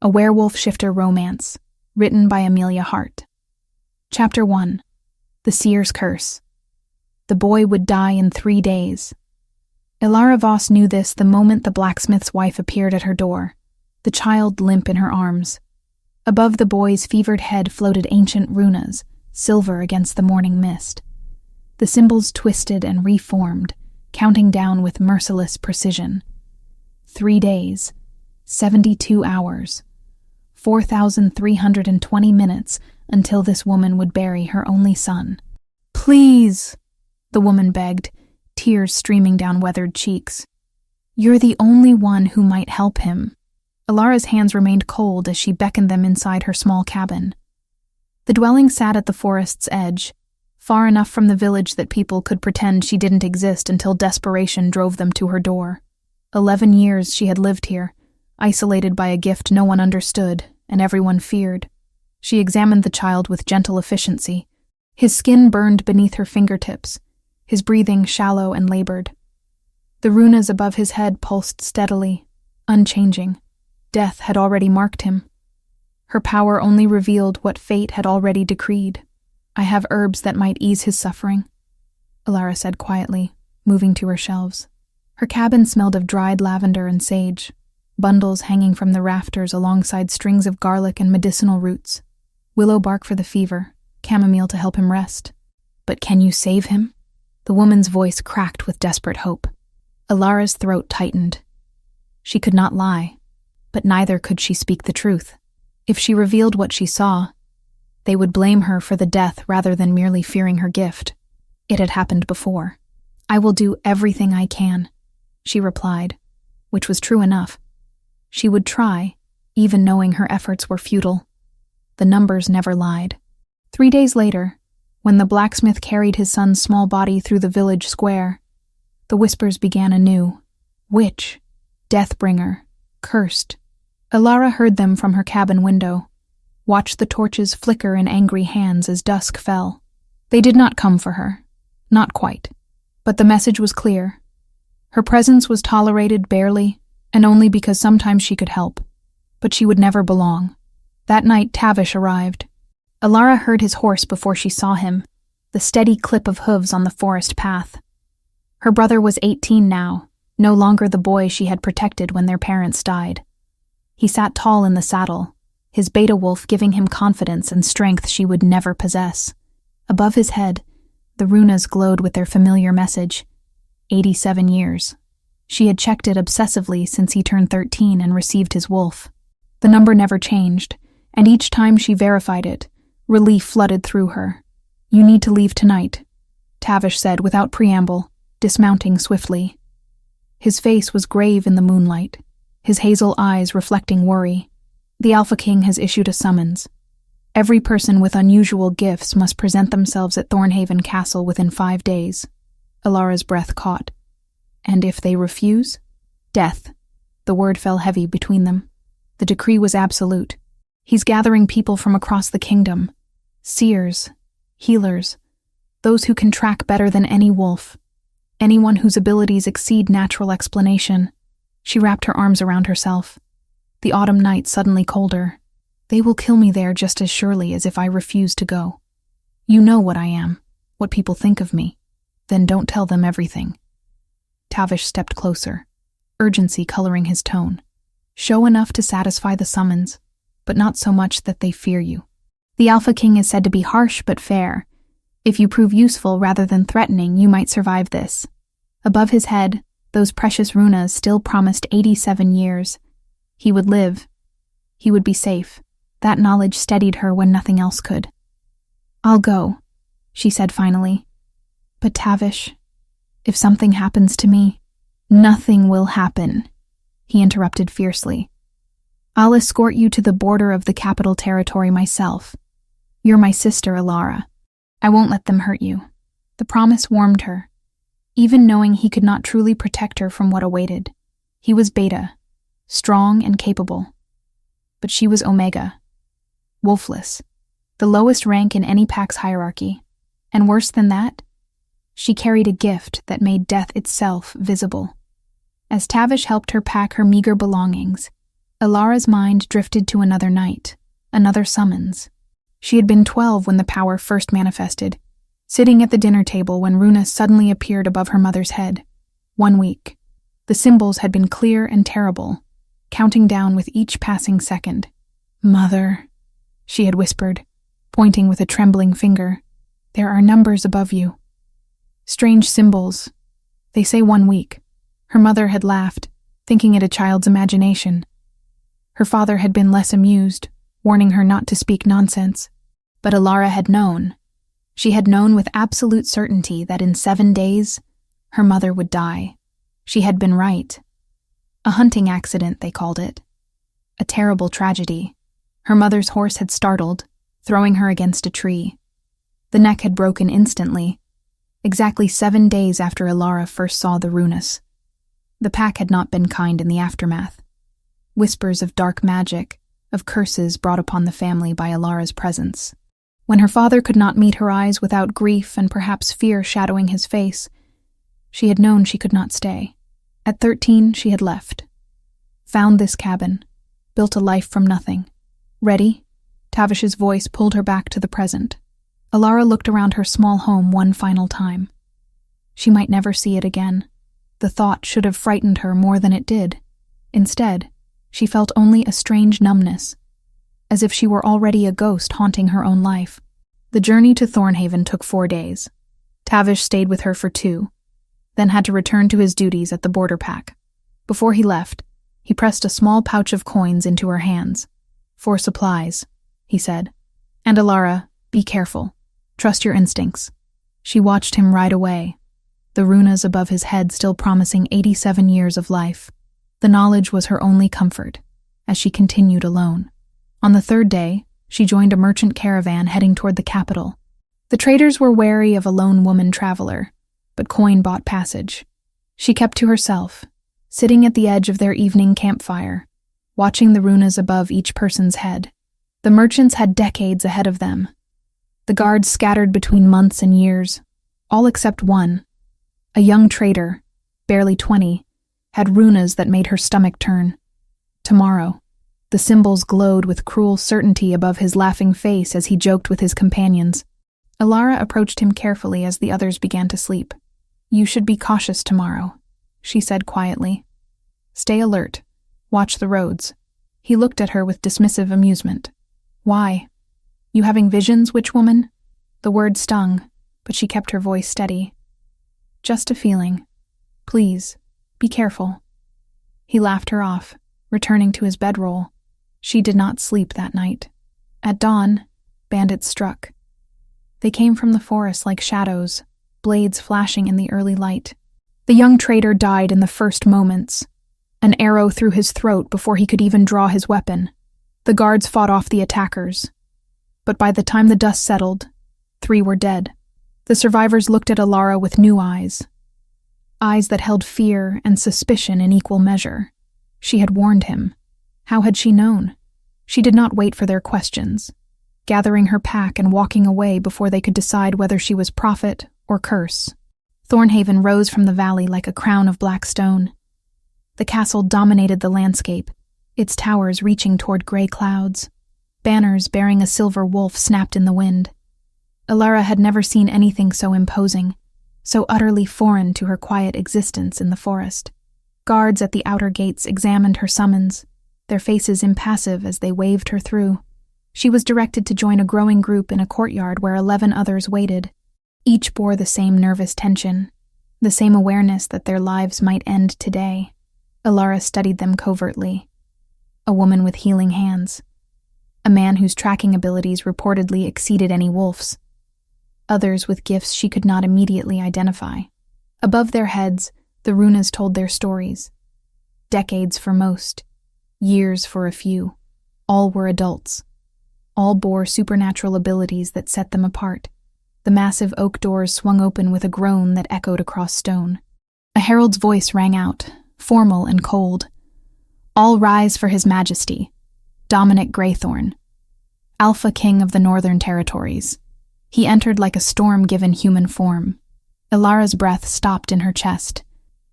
A Werewolf Shifter Romance, written by Amelia Hart. Chapter 1. The Seer's Curse. The boy would die in 3 days. Ilara Voss knew this the moment the blacksmith's wife appeared at her door, the child limp in her arms. Above the boy's fevered head floated ancient runas, silver against the morning mist. The symbols twisted and reformed, counting down with merciless precision. 3 days, 72 hours, 4,320 minutes until this woman would bury her only son. "Please," the woman begged, tears streaming down weathered cheeks. "You're the only one who might help him." Ilara's hands remained cold as she beckoned them inside her small cabin. The dwelling sat at the forest's edge, far enough from the village that people could pretend she didn't exist until desperation drove them to her door. 11 years she had lived here, isolated by a gift no one understood and everyone feared. She examined the child with gentle efficiency. His skin burned beneath her fingertips, his breathing shallow and labored. The runas above his head pulsed steadily, unchanging. Death had already marked him. Her power only revealed what fate had already decreed. "I have herbs that might ease his suffering," Ilara said quietly, moving to her shelves. Her cabin smelled of dried lavender and sage, bundles hanging from the rafters alongside strings of garlic and medicinal roots. Willow bark for the fever, chamomile to help him rest. "But can you save him?" The woman's voice cracked with desperate hope. Ilara's throat tightened. She could not lie, but neither could she speak the truth. If she revealed what she saw, they would blame her for the death rather than merely fearing her gift. It had happened before. "I will do everything I can," she replied, which was true enough. She would try, even knowing her efforts were futile. The numbers never lied. 3 days later, when the blacksmith carried his son's small body through the village square, the whispers began anew. Witch, Deathbringer, cursed. Ilara heard them from her cabin window, watched the torches flicker in angry hands as dusk fell. They did not come for her. Not quite. But the message was clear. Her presence was tolerated barely, and only because sometimes she could help. But she would never belong. That night Tavish arrived. Ilara heard his horse before she saw him, the steady clip of hooves on the forest path. Her brother was 18 now, no longer the boy she had protected when their parents died. He sat tall in the saddle, his beta wolf giving him confidence and strength she would never possess. Above his head, the runas glowed with their familiar message, 87 years. She had checked it obsessively since he turned 13 and received his wolf. The number never changed, and each time she verified it, relief flooded through her. "You need to leave tonight," Tavish said without preamble, dismounting swiftly. His face was grave in the moonlight, his hazel eyes reflecting worry. "The Alpha King has issued a summons. Every person with unusual gifts must present themselves at Thornhaven Castle within 5 days. Ilara's breath caught. "And if they refuse?" "Death." The word fell heavy between them. The decree was absolute. "He's gathering people from across the kingdom. Seers, healers, those who can track better than any wolf. Anyone whose abilities exceed natural explanation." She wrapped her arms around herself. The autumn night suddenly colder. "They will kill me there just as surely as if I refuse to go. You know what I am, what people think of me. Then don't tell them everything." Tavish stepped closer, urgency coloring his tone. "Show enough to satisfy the summons, but not so much that they fear you. The Alpha King is said to be harsh but fair. If you prove useful rather than threatening, you might survive this." Above his head, those precious runas still promised 87 years. He would live. He would be safe. That knowledge steadied her when nothing else could. "I'll go," she said finally. "But Tavish, if something happens to me—" "Nothing will happen," he interrupted fiercely. "I'll escort you to the border of the capital territory myself. You're my sister, Ilara. I won't let them hurt you." The promise warmed her, even knowing he could not truly protect her from what awaited. He was Beta, strong and capable. But she was Omega, wolfless, the lowest rank in any pack's hierarchy. And worse than that, she carried a gift that made death itself visible. As Tavish helped her pack her meager belongings, Ilara's mind drifted to another night, another summons. She had been 12 when the power first manifested, sitting at the dinner table when Runa suddenly appeared above her mother's head. 1 week. The symbols had been clear and terrible, counting down with each passing second. "Mother," she had whispered, pointing with a trembling finger. "There are numbers above you." Strange symbols. They say 1 week. Her mother had laughed, thinking it a child's imagination. Her father had been less amused, warning her not to speak nonsense. But Ilara had known. She had known with absolute certainty that in 7 days, her mother would die. She had been right. A hunting accident, they called it. A terrible tragedy. Her mother's horse had startled, throwing her against a tree. The neck had broken instantly, exactly 7 days after Ilara first saw the runas. The pack had not been kind in the aftermath. Whispers of dark magic, of curses brought upon the family by Ilara's presence. When her father could not meet her eyes without grief and perhaps fear shadowing his face, she had known she could not stay. At 13, she had left. Found this cabin, built a life from nothing. Ready? Tavish's voice pulled her back to the present. Ilara looked around her small home one final time. She might never see it again. The thought should have frightened her more than it did. Instead, she felt only a strange numbness, as if she were already a ghost haunting her own life. The journey to Thornhaven took 4 days. Tavish stayed with her for 2, then had to return to his duties at the border pack. Before he left, he pressed a small pouch of coins into her hands. "For supplies," he said. "And Ilara, be careful. Trust your instincts." She watched him ride away, the runas above his head still promising 87 years of life. The knowledge was her only comfort, as she continued alone. On the 3rd day, she joined a merchant caravan heading toward the capital. The traders were wary of a lone woman traveler, but coin bought passage. She kept to herself, sitting at the edge of their evening campfire, watching the runas above each person's head. The merchants had decades ahead of them. The guards scattered between months and years, all except one. A young trader, barely 20, had runas that made her stomach turn. Tomorrow. The symbols glowed with cruel certainty above his laughing face as he joked with his companions. Ilara approached him carefully as the others began to sleep. "You should be cautious tomorrow," she said quietly. "Stay alert. Watch the roads." He looked at her with dismissive amusement. "Why? You having visions, witchwoman?" The word stung, but she kept her voice steady. "Just a feeling. Please, be careful." He laughed her off, returning to his bedroll. She did not sleep that night. At dawn, bandits struck. They came from the forest like shadows, blades flashing in the early light. The young trader died in the first moments, an arrow through his throat before he could even draw his weapon. The guards fought off the attackers. But by the time the dust settled, 3 were dead. The survivors looked at Ilara with new eyes. Eyes that held fear and suspicion in equal measure. She had warned him. How had she known? She did not wait for their questions, gathering her pack and walking away before they could decide whether she was prophet or curse. Thornhaven rose from the valley like a crown of black stone. The castle dominated the landscape, its towers reaching toward gray clouds. Banners bearing a silver wolf snapped in the wind. Ilara had never seen anything so imposing, so utterly foreign to her quiet existence in the forest. Guards at the outer gates examined her summons, their faces impassive as they waved her through. She was directed to join a growing group in a courtyard where 11 others waited. Each bore the same nervous tension, the same awareness that their lives might end today. Ilara studied them covertly. A woman with healing hands. A man whose tracking abilities reportedly exceeded any wolf's. Others with gifts she could not immediately identify. Above their heads, the runas told their stories. Decades for most, years for a few. All were adults. All bore supernatural abilities that set them apart. The massive oak doors swung open with a groan that echoed across stone. A herald's voice rang out, formal and cold. "All rise for His Majesty, Dominic Greythorn, Alpha King of the Northern Territories." He entered like a storm given human form. Ilara's breath stopped in her chest.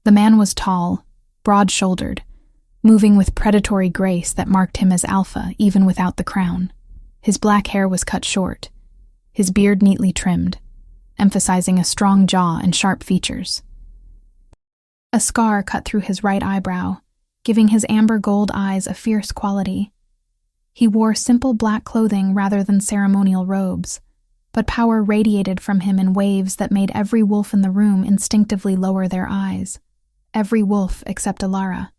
The man was tall, broad-shouldered, moving with predatory grace that marked him as alpha even without the crown. His black hair was cut short, his beard neatly trimmed, emphasizing a strong jaw and sharp features. A scar cut through his right eyebrow, giving his amber gold eyes a fierce quality. He wore simple black clothing rather than ceremonial robes, but power radiated from him in waves that made every wolf in the room instinctively lower their eyes. Every wolf except Alara,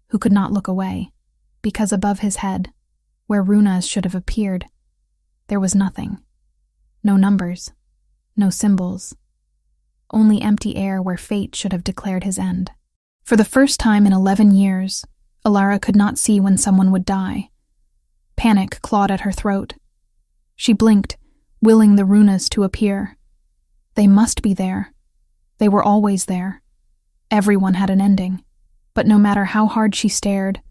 who could not look away, because above his head, where runas should have appeared, there was nothing. No numbers, no symbols, only empty air where fate should have declared his end. For the first time in 11 years, Alara could not see when someone would die. Panic clawed at her throat. She blinked, willing the runas to appear. They must be there. They were always there. Everyone had an ending. But no matter how hard she stared,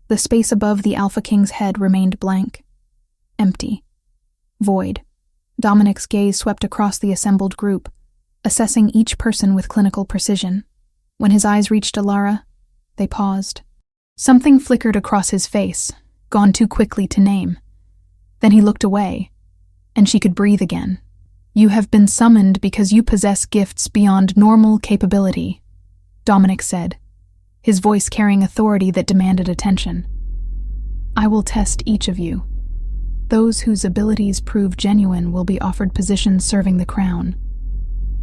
the space above the Alpha King's head remained blank. Empty. Void. Dominic's gaze swept across the assembled group, assessing each person with clinical precision. When his eyes reached Alara, they paused. Something flickered across his face, gone too quickly to name. Then he looked away, and she could breathe again. "You have been summoned because you possess gifts beyond normal capability," Dominic said, his voice carrying authority that demanded attention. "I will test each of you. Those whose abilities prove genuine will be offered positions serving the crown.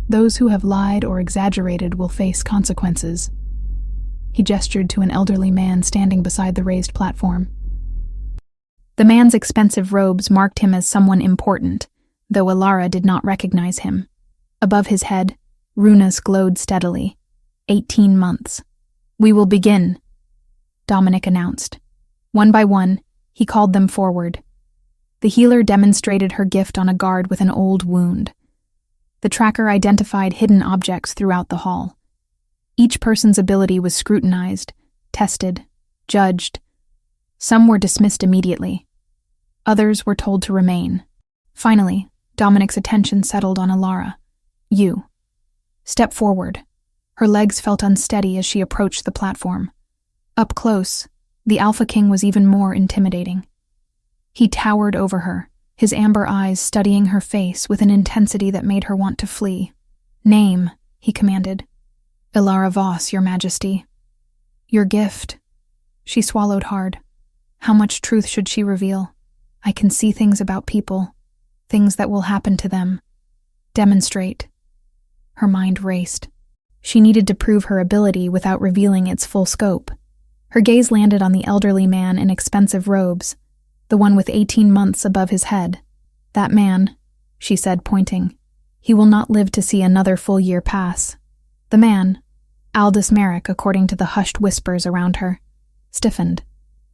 Those who have lied or exaggerated will face consequences." He gestured to an elderly man standing beside the raised platform. The man's expensive robes marked him as someone important, though Alara did not recognize him. Above his head, runas glowed steadily. 18 months. "We will begin," Dominic announced. One by one, he called them forward. The healer demonstrated her gift on a guard with an old wound. The tracker identified hidden objects throughout the hall. Each person's ability was scrutinized, tested, judged. Some were dismissed immediately. Others were told to remain. Finally, Dominic's attention settled on Alara. "You. Step forward." Her legs felt unsteady as she approached the platform. Up close, the Alpha King was even more intimidating. He towered over her, his amber eyes studying her face with an intensity that made her want to flee. "Name," he commanded. "Alara Voss, Your Majesty." "Your gift." She swallowed hard. How much truth should she reveal? "I can see things about people, things that will happen to them." "Demonstrate." Her mind raced. She needed to prove her ability without revealing its full scope. Her gaze landed on the elderly man in expensive robes, the one with 18 months above his head. "That man," she said, pointing. "He will not live to see another full year pass." The man, Aldous Merrick, according to the hushed whispers around her, stiffened.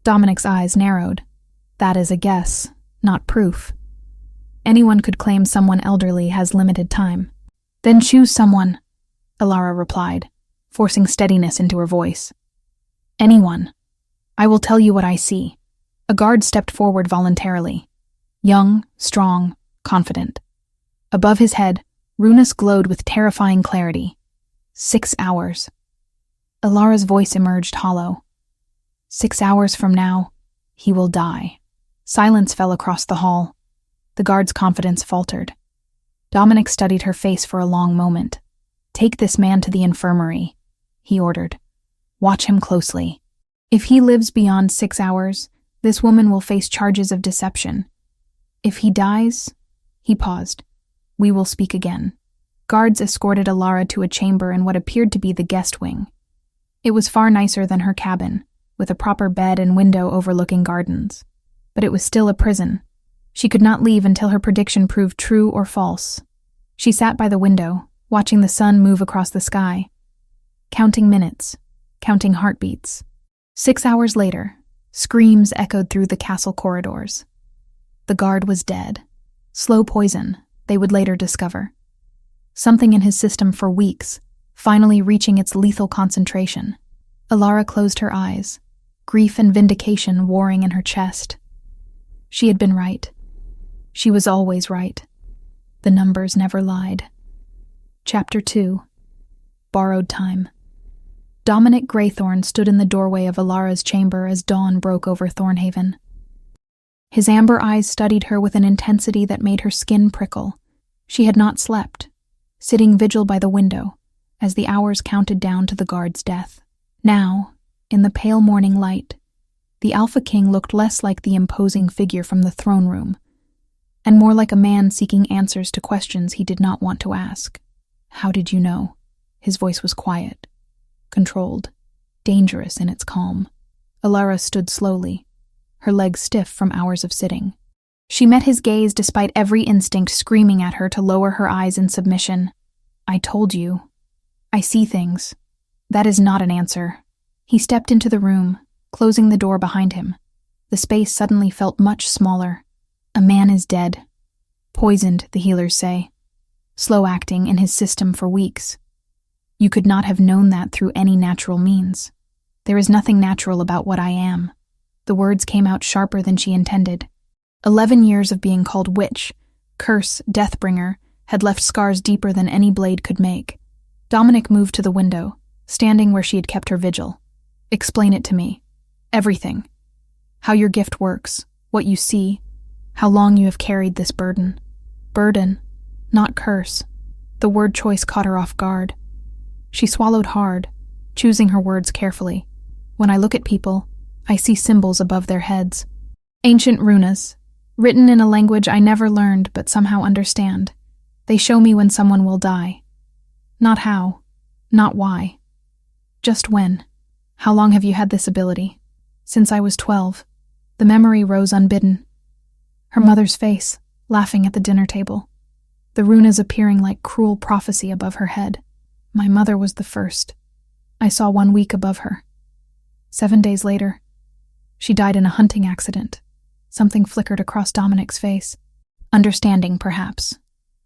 Dominic's eyes narrowed. "That is a guess, not proof. Anyone could claim someone elderly has limited time." "Then choose someone," Alara replied, forcing steadiness into her voice. "Anyone. I will tell you what I see." A guard stepped forward voluntarily. Young, strong, confident. Above his head, runas glowed with terrifying clarity. 6 hours. Alara's voice emerged hollow. 6 hours from now, he will die. Silence fell across the hall. The guard's confidence faltered. Dominic studied her face for a long moment. "Take this man to the infirmary," he ordered. "Watch him closely. If he lives beyond 6 hours, this woman will face charges of deception. If he dies," he paused, "we will speak again." Guards escorted Alara to a chamber in what appeared to be the guest wing. It was far nicer than her cabin, with a proper bed and window overlooking gardens. But it was still a prison. She could not leave until her prediction proved true or false. She sat by the window, watching the sun move across the sky, counting minutes, counting heartbeats. 6 hours later, screams echoed through the castle corridors. The guard was dead. Slow poison, they would later discover. Something in his system for weeks, finally reaching its lethal concentration. Alara closed her eyes, grief and vindication warring in her chest. She had been right. She was always right. The numbers never lied. Chapter 2. Borrowed Time. Dominic Graythorne stood in the doorway of Alara's chamber as dawn broke over Thornhaven. His amber eyes studied her with an intensity that made her skin prickle. She had not slept, sitting vigil by the window as the hours counted down to the guard's death. Now, in the pale morning light, the Alpha King looked less like the imposing figure from the throne room, and more like a man seeking answers to questions he did not want to ask. "How did you know?" His voice was quiet, controlled, dangerous in its calm. Alara stood slowly, her legs stiff from hours of sitting. She met his gaze despite every instinct screaming at her to lower her eyes in submission. "I told you. I see things. That is not an answer." He stepped into the room, closing the door behind him. The space suddenly felt much smaller. A man is dead. Poisoned, the healers say. Slow acting in his system for weeks. You could not have known that through any natural means. There is nothing natural about what I am. The words came out sharper than she intended. 11 years of being called witch, curse, deathbringer, had left scars deeper than any blade could make. Dominic moved to the window, standing where she had kept her vigil. "Explain it to me. Everything. How your gift works, what you see, how long you have carried this burden." Burden, not curse. The word choice caught her off guard. She swallowed hard, choosing her words carefully. "When I look at people, I see symbols above their heads. Ancient runas, written in a language I never learned but somehow understand. They show me when someone will die. Not how, not why. Just when. How long have you had this ability?" "Since I was 12. The memory rose unbidden. Her mother's face, laughing at the dinner table. The runas appearing like cruel prophecy above her head. My mother was the first. I saw 1 week above her. 7 days later, she died in a hunting accident." Something flickered across Dominic's face. Understanding, perhaps.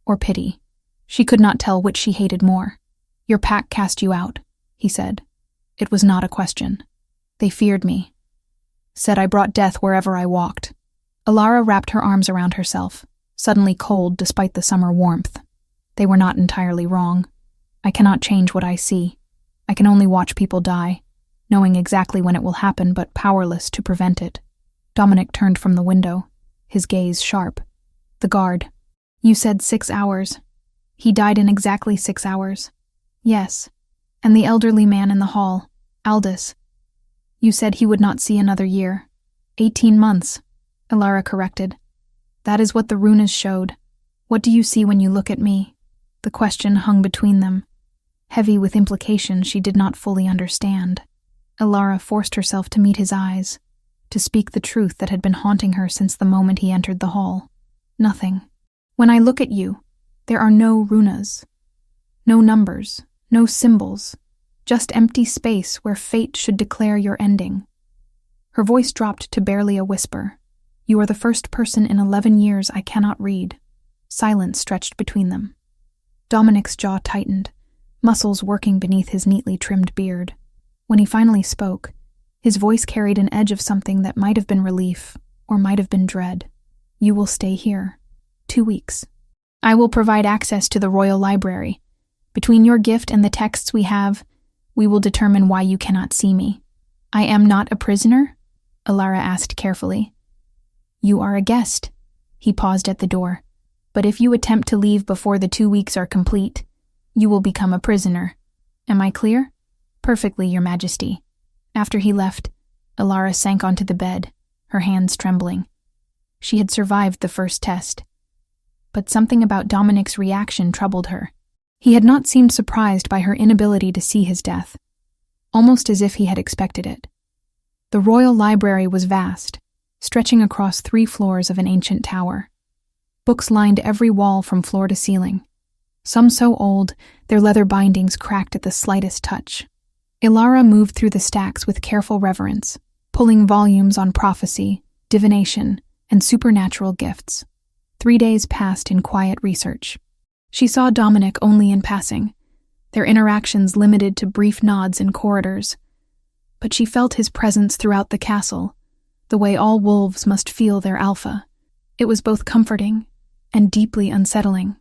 Or pity. She could not tell which she hated more. "Your pack cast you out," he said. "It was not a question. They feared me. Said I brought death wherever I walked." Alara wrapped her arms around herself, suddenly cold despite the summer warmth. "They were not entirely wrong. I cannot change what I see. I can only watch people die, knowing exactly when it will happen but powerless to prevent it." Dominic turned from the window, his gaze sharp. "The guard. You said 6 hours. He died in exactly 6 hours." "Yes. And the elderly man in the hall, Aldous. You said he would not see another year. 18 months, Alara corrected. "That is what the runas showed. What do you see when you look at me?" The question hung between them, heavy with implications she did not fully understand. Alara forced herself to meet his eyes, to speak the truth that had been haunting her since the moment he entered the hall. "Nothing. When I look at you, there are no runas. No numbers, no symbols, just empty space where fate should declare your ending." Her voice dropped to barely a whisper. "You are the first person in 11 years I cannot read." Silence stretched between them. Dominic's jaw tightened, muscles working beneath his neatly trimmed beard. When he finally spoke, his voice carried an edge of something that might have been relief or might have been dread. "You will stay here. 2 weeks. I will provide access to the Royal Library. Between your gift and the texts we have, we will determine why you cannot see me." "I am not a prisoner?" Alara asked carefully. "You are a guest." He paused at the door. "But if you attempt to leave before the 2 weeks are complete, you will become a prisoner. Am I clear?" "Perfectly, Your Majesty." After he left, Alara sank onto the bed, her hands trembling. She had survived the first test. But something about Dominic's reaction troubled her. He had not seemed surprised by her inability to see his death, almost as if he had expected it. The Royal Library was vast, stretching across 3 floors of an ancient tower. Books lined every wall from floor to ceiling, some so old their leather bindings cracked at the slightest touch. Alara moved through the stacks with careful reverence, pulling volumes on prophecy, divination, and supernatural gifts. 3 days passed in quiet research. She saw Dominic only in passing, their interactions limited to brief nods in corridors. But she felt his presence throughout the castle, the way all wolves must feel their alpha. It was both comforting and deeply unsettling.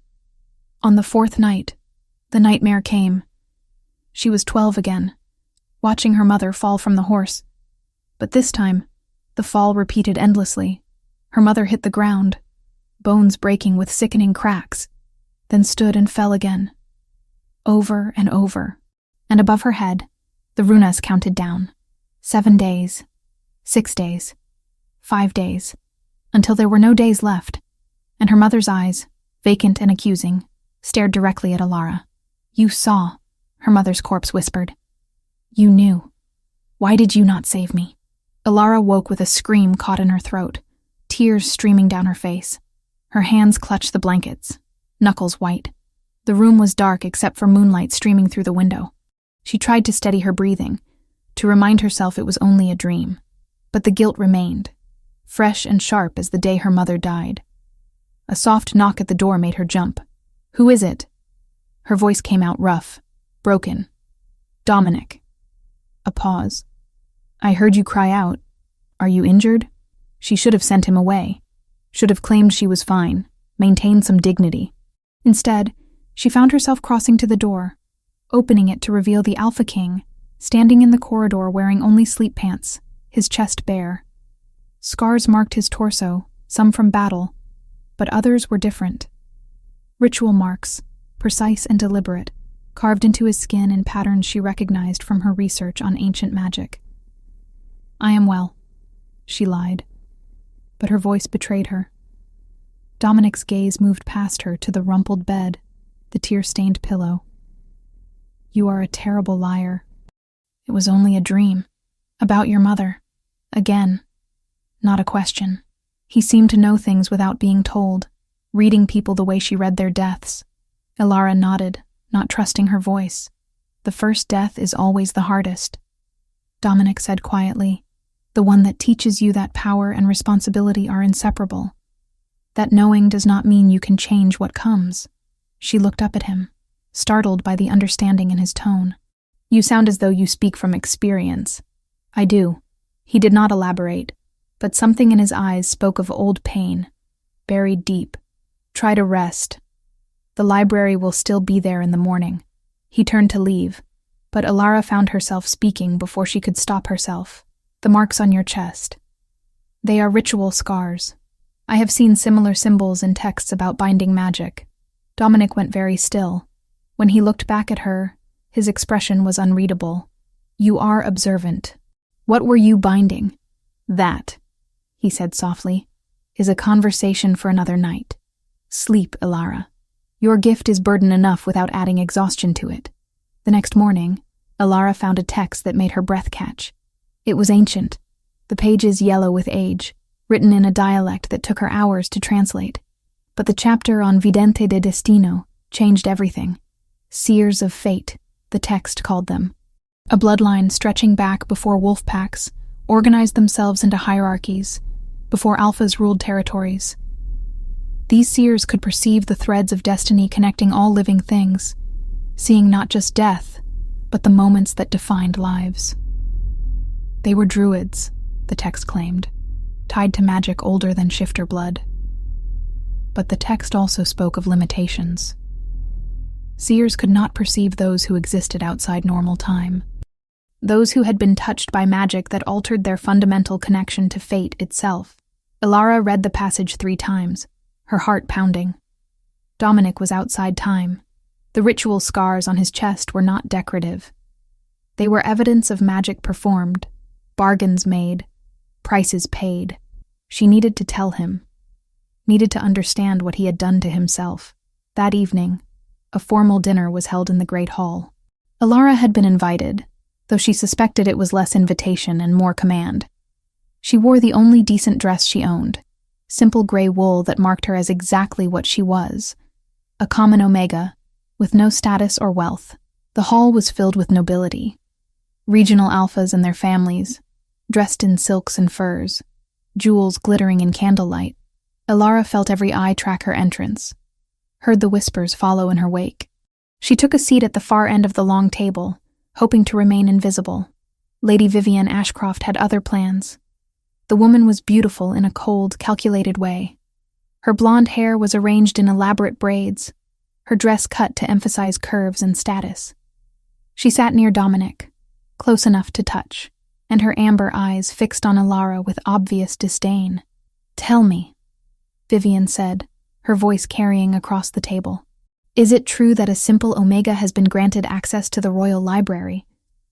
On the 4th night, the nightmare came. She was 12 again, watching her mother fall from the horse. But this time, the fall repeated endlessly. Her mother hit the ground, bones breaking with sickening cracks, then stood and fell again. Over and over, and above her head, the runas counted down. 7 days, 6 days, 5 days, until there were no days left, and her mother's eyes, vacant and accusing, stared directly at Alara. "You saw," her mother's corpse whispered. "You knew. Why did you not save me?" Alara woke with a scream caught in her throat, tears streaming down her face. Her hands clutched the blankets, knuckles white. The room was dark except for moonlight streaming through the window. She tried to steady her breathing, to remind herself it was only a dream. But the guilt remained, fresh and sharp as the day her mother died. A soft knock at the door made her jump. "Who is it?" Her voice came out rough, broken. "Dominic." A pause. "I heard you cry out. Are you injured?" She should have sent him away, should have claimed she was fine, maintained some dignity. Instead, she found herself crossing to the door, opening it to reveal the Alpha King, standing in the corridor wearing only sleep pants, his chest bare. Scars marked his torso, some from battle, but others were different. Ritual marks, precise and deliberate, carved into his skin in patterns she recognized from her research on ancient magic. "I am well," she lied, but her voice betrayed her. Dominic's gaze moved past her to the rumpled bed, the tear-stained pillow. "You are a terrible liar. It was only a dream. About your mother. Again. Not a question." He seemed to know things without being told, reading people the way she read their deaths. Alara nodded, not trusting her voice. "The first death is always the hardest," Dominic said quietly. "The one that teaches you that power and responsibility are inseparable. That knowing does not mean you can change what comes." She looked up at him, startled by the understanding in his tone. "You sound as though you speak from experience." "I do." He did not elaborate, but something in his eyes spoke of old pain, buried deep. "Try to rest. The library will still be there in the morning." He turned to leave, but Alara found herself speaking before she could stop herself. "The marks on your chest. They are ritual scars. I have seen similar symbols in texts about binding magic." Dominic went very still. When he looked back at her, his expression was unreadable. "You are observant. What were you binding?" "That," he said softly, "is a conversation for another night. Sleep, Alara. Your gift is burden enough without adding exhaustion to it." The next morning, Alara found a text that made her breath catch. It was ancient, the pages yellow with age, written in a dialect that took her hours to translate. But the chapter on Vidente de Destino changed everything. Seers of fate, the text called them. A bloodline stretching back before wolf packs organized themselves into hierarchies, before alphas ruled territories. These seers could perceive the threads of destiny connecting all living things, seeing not just death, but the moments that defined lives. They were druids, the text claimed, tied to magic older than shifter blood. But the text also spoke of limitations. Seers could not perceive those who existed outside normal time. Those who had been touched by magic that altered their fundamental connection to fate itself. Alara read the passage 3 times, her heart pounding. Dominic was outside time. The ritual scars on his chest were not decorative. They were evidence of magic performed, bargains made, prices paid. She needed to tell him, needed to understand what he had done to himself. That evening, a formal dinner was held in the Great Hall. Alara had been invited, though she suspected it was less invitation and more command. She wore the only decent dress she owned, simple gray wool that marked her as exactly what she was, a common omega, with no status or wealth. The hall was filled with nobility, regional alphas and their families, dressed in silks and furs, jewels glittering in candlelight. Alara felt every eye track her entrance, heard the whispers follow in her wake. She took a seat at the far end of the long table, hoping to remain invisible. Lady Vivian Ashcroft had other plans. The woman was beautiful in a cold, calculated way. Her blonde hair was arranged in elaborate braids, her dress cut to emphasize curves and status. She sat near Dominic, close enough to touch, and her amber eyes fixed on Alara with obvious disdain. "Tell me," Vivian said, her voice carrying across the table. "Is it true that a simple Omega has been granted access to the royal library?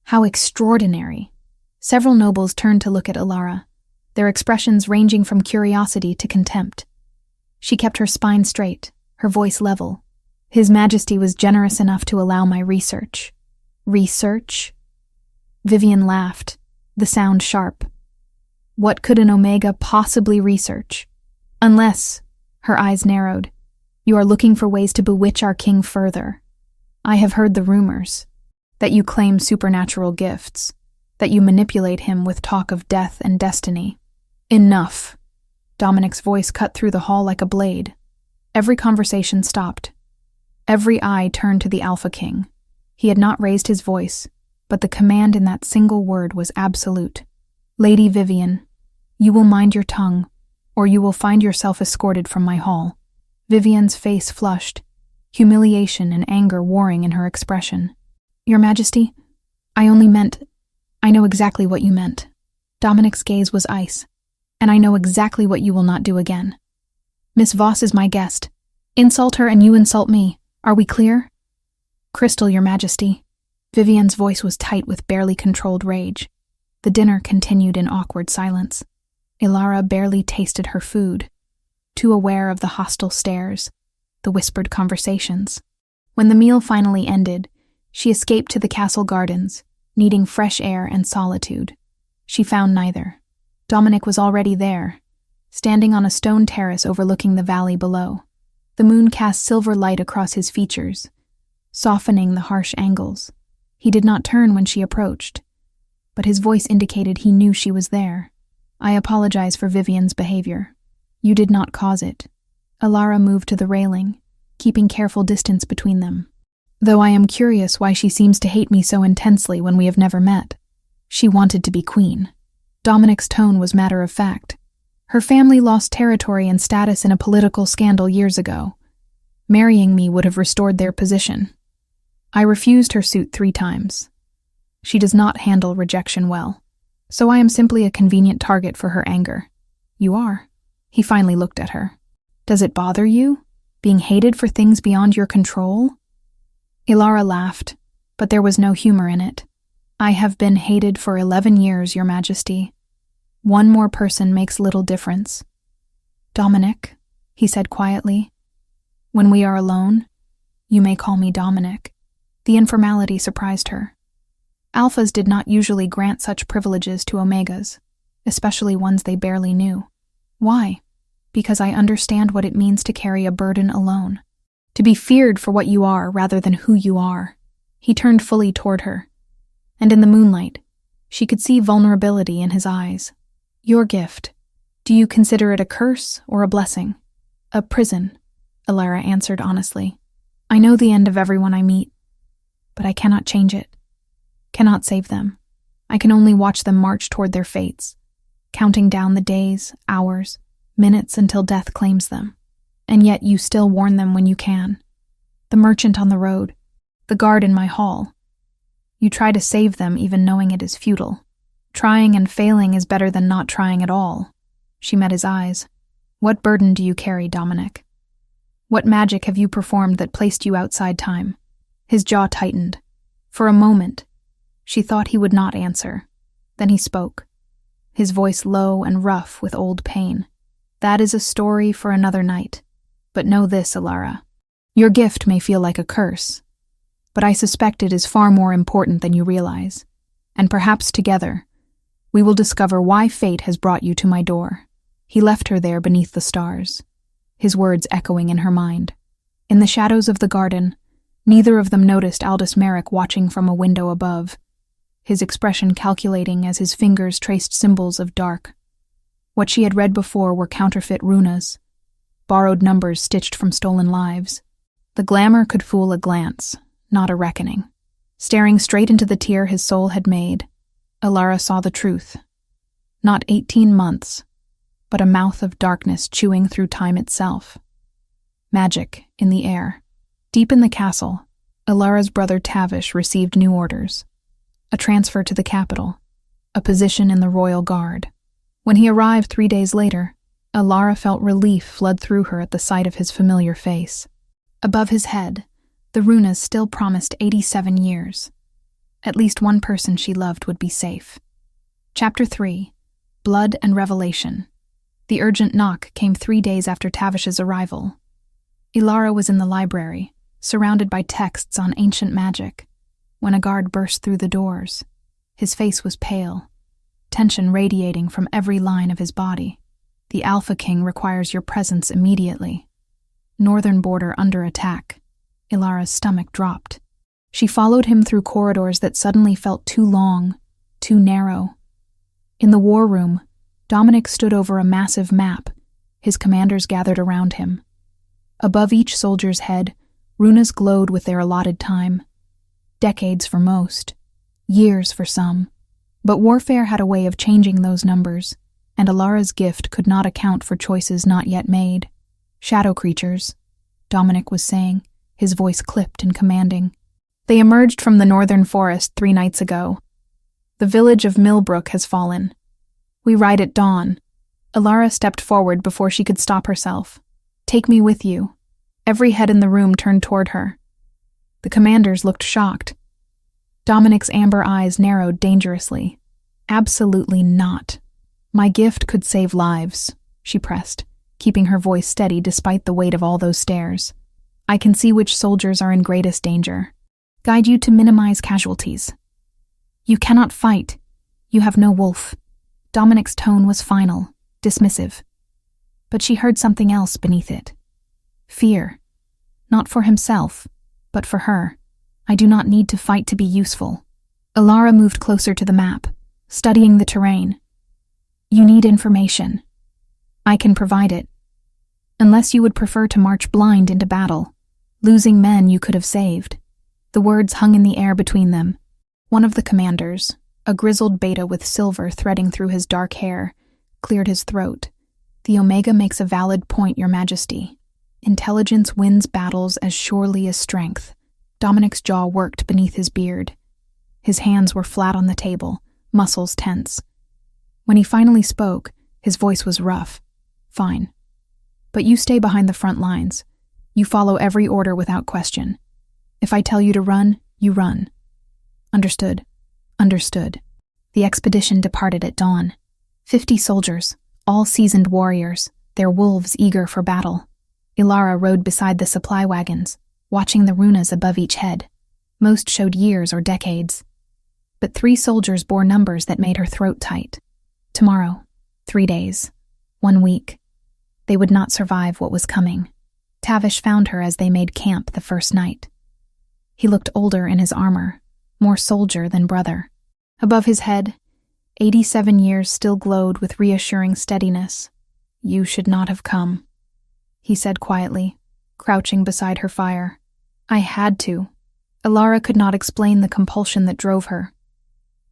How extraordinary!" Several nobles turned to look at Alara, their expressions ranging from curiosity to contempt. She kept her spine straight, her voice level. "His Majesty was generous enough to allow my research." "Research?" Vivian laughed, the sound sharp. "What could an Omega possibly research? Unless," her eyes narrowed, "you are looking for ways to bewitch our king further. I have heard the rumors that you claim supernatural gifts, that you manipulate him with talk of death and destiny." "Enough." Dominic's voice cut through the hall like a blade. Every conversation stopped. Every eye turned to the Alpha King. He had not raised his voice, but the command in that single word was absolute. "Lady Vivian, you will mind your tongue, or you will find yourself escorted from my hall." Vivian's face flushed, humiliation and anger warring in her expression. "Your Majesty, I know exactly what you meant." Dominic's gaze was ice. "And I know exactly what you will not do again. Miss Voss is my guest. Insult her and you insult me. Are we clear?" "Crystal, Your Majesty." Vivian's voice was tight with barely controlled rage. The dinner continued in awkward silence. Alara barely tasted her food, too aware of the hostile stares, the whispered conversations. When the meal finally ended, she escaped to the castle gardens, needing fresh air and solitude. She found neither. Dominic was already there, standing on a stone terrace overlooking the valley below. The moon cast silver light across his features, softening the harsh angles. He did not turn when she approached, but his voice indicated he knew she was there. "I apologize for Vivian's behavior. You did not cause it." Alara moved to the railing, keeping careful distance between them. "Though I am curious why she seems to hate me so intensely when we have never met. She wanted to be queen." Dominic's tone was matter of fact. "Her family lost territory and status in a political scandal years ago. Marrying me would have restored their position. I refused her suit 3 times. She does not handle rejection well, so I am simply a convenient target for her anger." "You are." He finally looked at her. "Does it bother you, being hated for things beyond your control?" Alara laughed, but there was no humor in it. "I have been hated for 11 years, Your Majesty. One more person makes little difference." "Dominic," he said quietly. "When we are alone, you may call me Dominic." The informality surprised her. Alphas did not usually grant such privileges to Omegas, especially ones they barely knew. "Why?" "Because I understand what it means to carry a burden alone. To be feared for what you are rather than who you are." He turned fully toward her, and in the moonlight, she could see vulnerability in his eyes. "Your gift. Do you consider it a curse or a blessing?" "A prison," Alara answered honestly. "I know the end of everyone I meet, but I cannot change it. Cannot save them. I can only watch them march toward their fates, counting down the days, hours, minutes until death claims them. And yet you still warn them when you can. The merchant on the road, the guard in my hall. You try to save them even knowing it is futile. Trying and failing is better than not trying at all." She met his eyes. "What burden do you carry, Dominic? What magic have you performed that placed you outside time?" His jaw tightened. For a moment, she thought he would not answer. Then he spoke, his voice low and rough with old pain. "That is a story for another night. But know this, Alara. Your gift may feel like a curse, but I suspect it is far more important than you realize. And perhaps together, we will discover why fate has brought you to my door." He left her there beneath the stars, his words echoing in her mind. In the shadows of the garden, neither of them noticed Aldous Merrick watching from a window above, his expression calculating as his fingers traced symbols of dark. What she had read before were counterfeit runas, borrowed numbers stitched from stolen lives. The glamour could fool a glance, not a reckoning. Staring straight into the tear his soul had made, Alara saw the truth. Not 18 months, but a mouth of darkness chewing through time itself. Magic in the air. Deep in the castle, Alara's brother Tavish received new orders. a transfer to the capital, a position in the royal guard. When he arrived 3 days later, Ilara felt relief flood through her at the sight of his familiar face. Above his head, the runas still promised 87 years. At least one person she loved would be safe. Chapter 3. Blood and Revelation. The urgent knock came 3 days after Tavish's arrival. Ilara was in the library, surrounded by texts on ancient magic, when a guard burst through the doors. His face was pale, tension radiating from every line of his body. The Alpha King requires your presence immediately. Northern border under attack. Ilara's stomach dropped. She followed him through corridors that suddenly felt too long, too narrow. In the war room, Dominic stood over a massive map. His commanders gathered around him. Above each soldier's head, runas glowed with their allotted time. Decades for most, years for some. But warfare had a way of changing those numbers, and Ilara's gift could not account for choices not yet made. Shadow creatures, Dominic was saying, his voice clipped and commanding. They emerged from the northern forest 3 nights ago. The village of Millbrook has fallen. We ride at dawn. Ilara stepped forward before she could stop herself. Take me with you. Every head in the room turned toward her. The commanders looked shocked. Dominic's amber eyes narrowed dangerously. Absolutely not. My gift could save lives, she pressed, keeping her voice steady despite the weight of all those stares. I can see which soldiers are in greatest danger. Guide you to minimize casualties. You cannot fight. You have no wolf. Dominic's tone was final, dismissive. But she heard something else beneath it. Fear. Not for himself, but for her. I do not need to fight to be useful. Ilara moved closer to the map, studying the terrain. You need information. I can provide it. Unless you would prefer to march blind into battle, losing men you could have saved. The words hung in the air between them. One of the commanders, a grizzled beta with silver threading through his dark hair, cleared his throat. The Omega makes a valid point, Your Majesty. Intelligence wins battles as surely as strength. Dominic's jaw worked beneath his beard. His hands were flat on the table, muscles tense. When he finally spoke, his voice was rough. Fine. But you stay behind the front lines. You follow every order without question. If I tell you to run, you run. Understood. Understood. The expedition departed at dawn. 50 soldiers, all seasoned warriors, their wolves eager for battle. Ilara rode beside the supply wagons, watching the runas above each head. Most showed years or decades. But 3 soldiers bore numbers that made her throat tight. Tomorrow, 3 days, 1 week. They would not survive what was coming. Tavish found her as they made camp the first night. He looked older in his armor, more soldier than brother. Above his head, 87 years still glowed with reassuring steadiness. You should not have come, he said quietly, crouching beside her fire. I had to. Ilara could not explain the compulsion that drove her.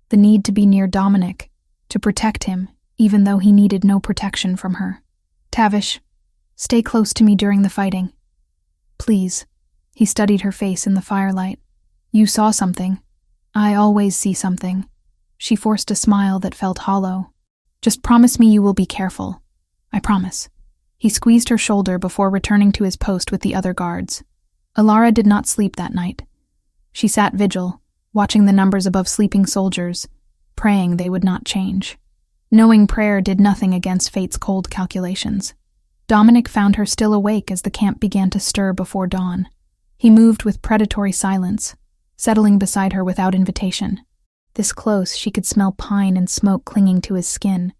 The need to be near Dominic, to protect him, even though he needed no protection from her. Tavish, stay close to me during the fighting. Please. He studied her face in the firelight. You saw something. I always see something. She forced a smile that felt hollow. Just promise me you will be careful. I promise. He squeezed her shoulder before returning to his post with the other guards. Ilara did not sleep that night. She sat vigil, watching the numbers above sleeping soldiers, praying they would not change. Knowing prayer did nothing against fate's cold calculations. Dominic found her still awake as the camp began to stir before dawn. He moved with predatory silence, settling beside her without invitation. This close, she could smell pine and smoke clinging to his skin,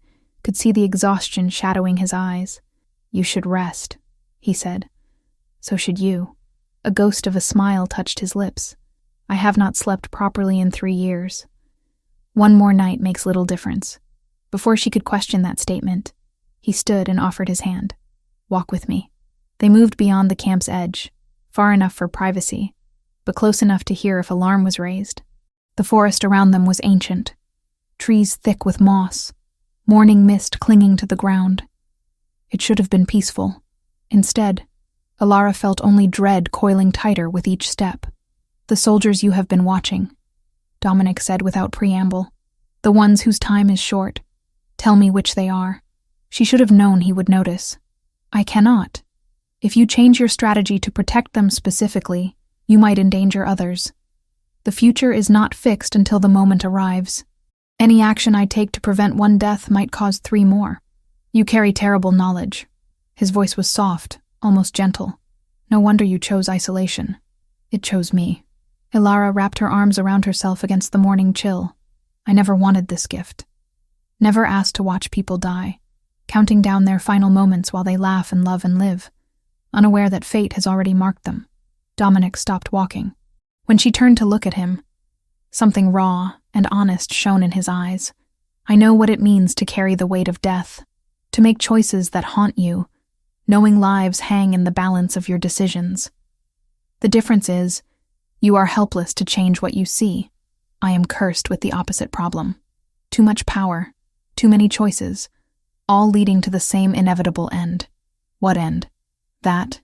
could see the exhaustion shadowing his eyes. You should rest, he said. So should you. A ghost of a smile touched his lips. I have not slept properly in 3 years. 1 more night makes little difference. Before she could question that statement, he stood and offered his hand. Walk with me. They moved beyond the camp's edge, far enough for privacy, but close enough to hear if alarm was raised. The forest around them was ancient, trees thick with moss, morning mist clinging to the ground. It should have been peaceful. Instead, Ilara felt only dread coiling tighter with each step. The soldiers you have been watching. Dominic said without preamble. "The ones whose time is short. Tell me which they are." She should have known he would notice. "I cannot. If you change your strategy to protect them specifically, you might endanger others. The future is not fixed until the moment arrives. Any action I take to prevent one death might cause 3 more. You carry terrible knowledge." His voice was soft, almost gentle. "No wonder you chose isolation. It chose me." Ilara wrapped her arms around herself against the morning chill. "I never wanted this gift. Never asked to watch people die, counting down their final moments while they laugh and love and live, unaware that fate has already marked them." Dominic stopped walking. When she turned to look at him, something raw and honest shone in his eyes. "I know what it means to carry the weight of death, to make choices that haunt you, knowing lives hang in the balance of your decisions. The difference is, you are helpless to change what you see. I am cursed with the opposite problem. Too much power, too many choices, all leading to the same inevitable end." "What end?" "That,"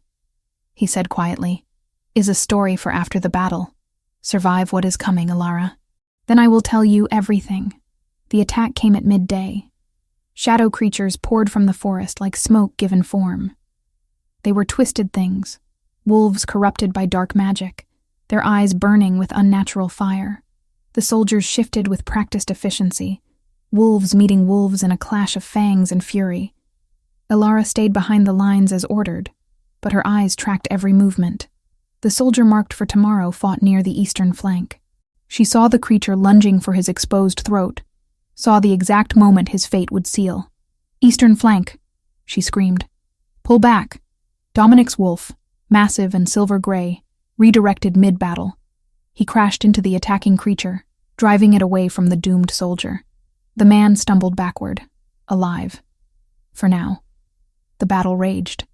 he said quietly, "is a story for after the battle. Survive what is coming, Ilara. Then I will tell you everything." The attack came at midday. Shadow creatures poured from the forest like smoke given form. They were twisted things, wolves corrupted by dark magic, their eyes burning with unnatural fire. The soldiers shifted with practiced efficiency, wolves meeting wolves in a clash of fangs and fury. Ilara stayed behind the lines as ordered, but her eyes tracked every movement. The soldier marked for tomorrow fought near the eastern flank. She saw the creature lunging for his exposed throat, saw the exact moment his fate would seal. "Eastern flank," she screamed. "Pull back." Dominic's wolf, massive and silver-gray, redirected mid-battle. He crashed into the attacking creature, driving it away from the doomed soldier. The man stumbled backward, alive. For now. The battle raged.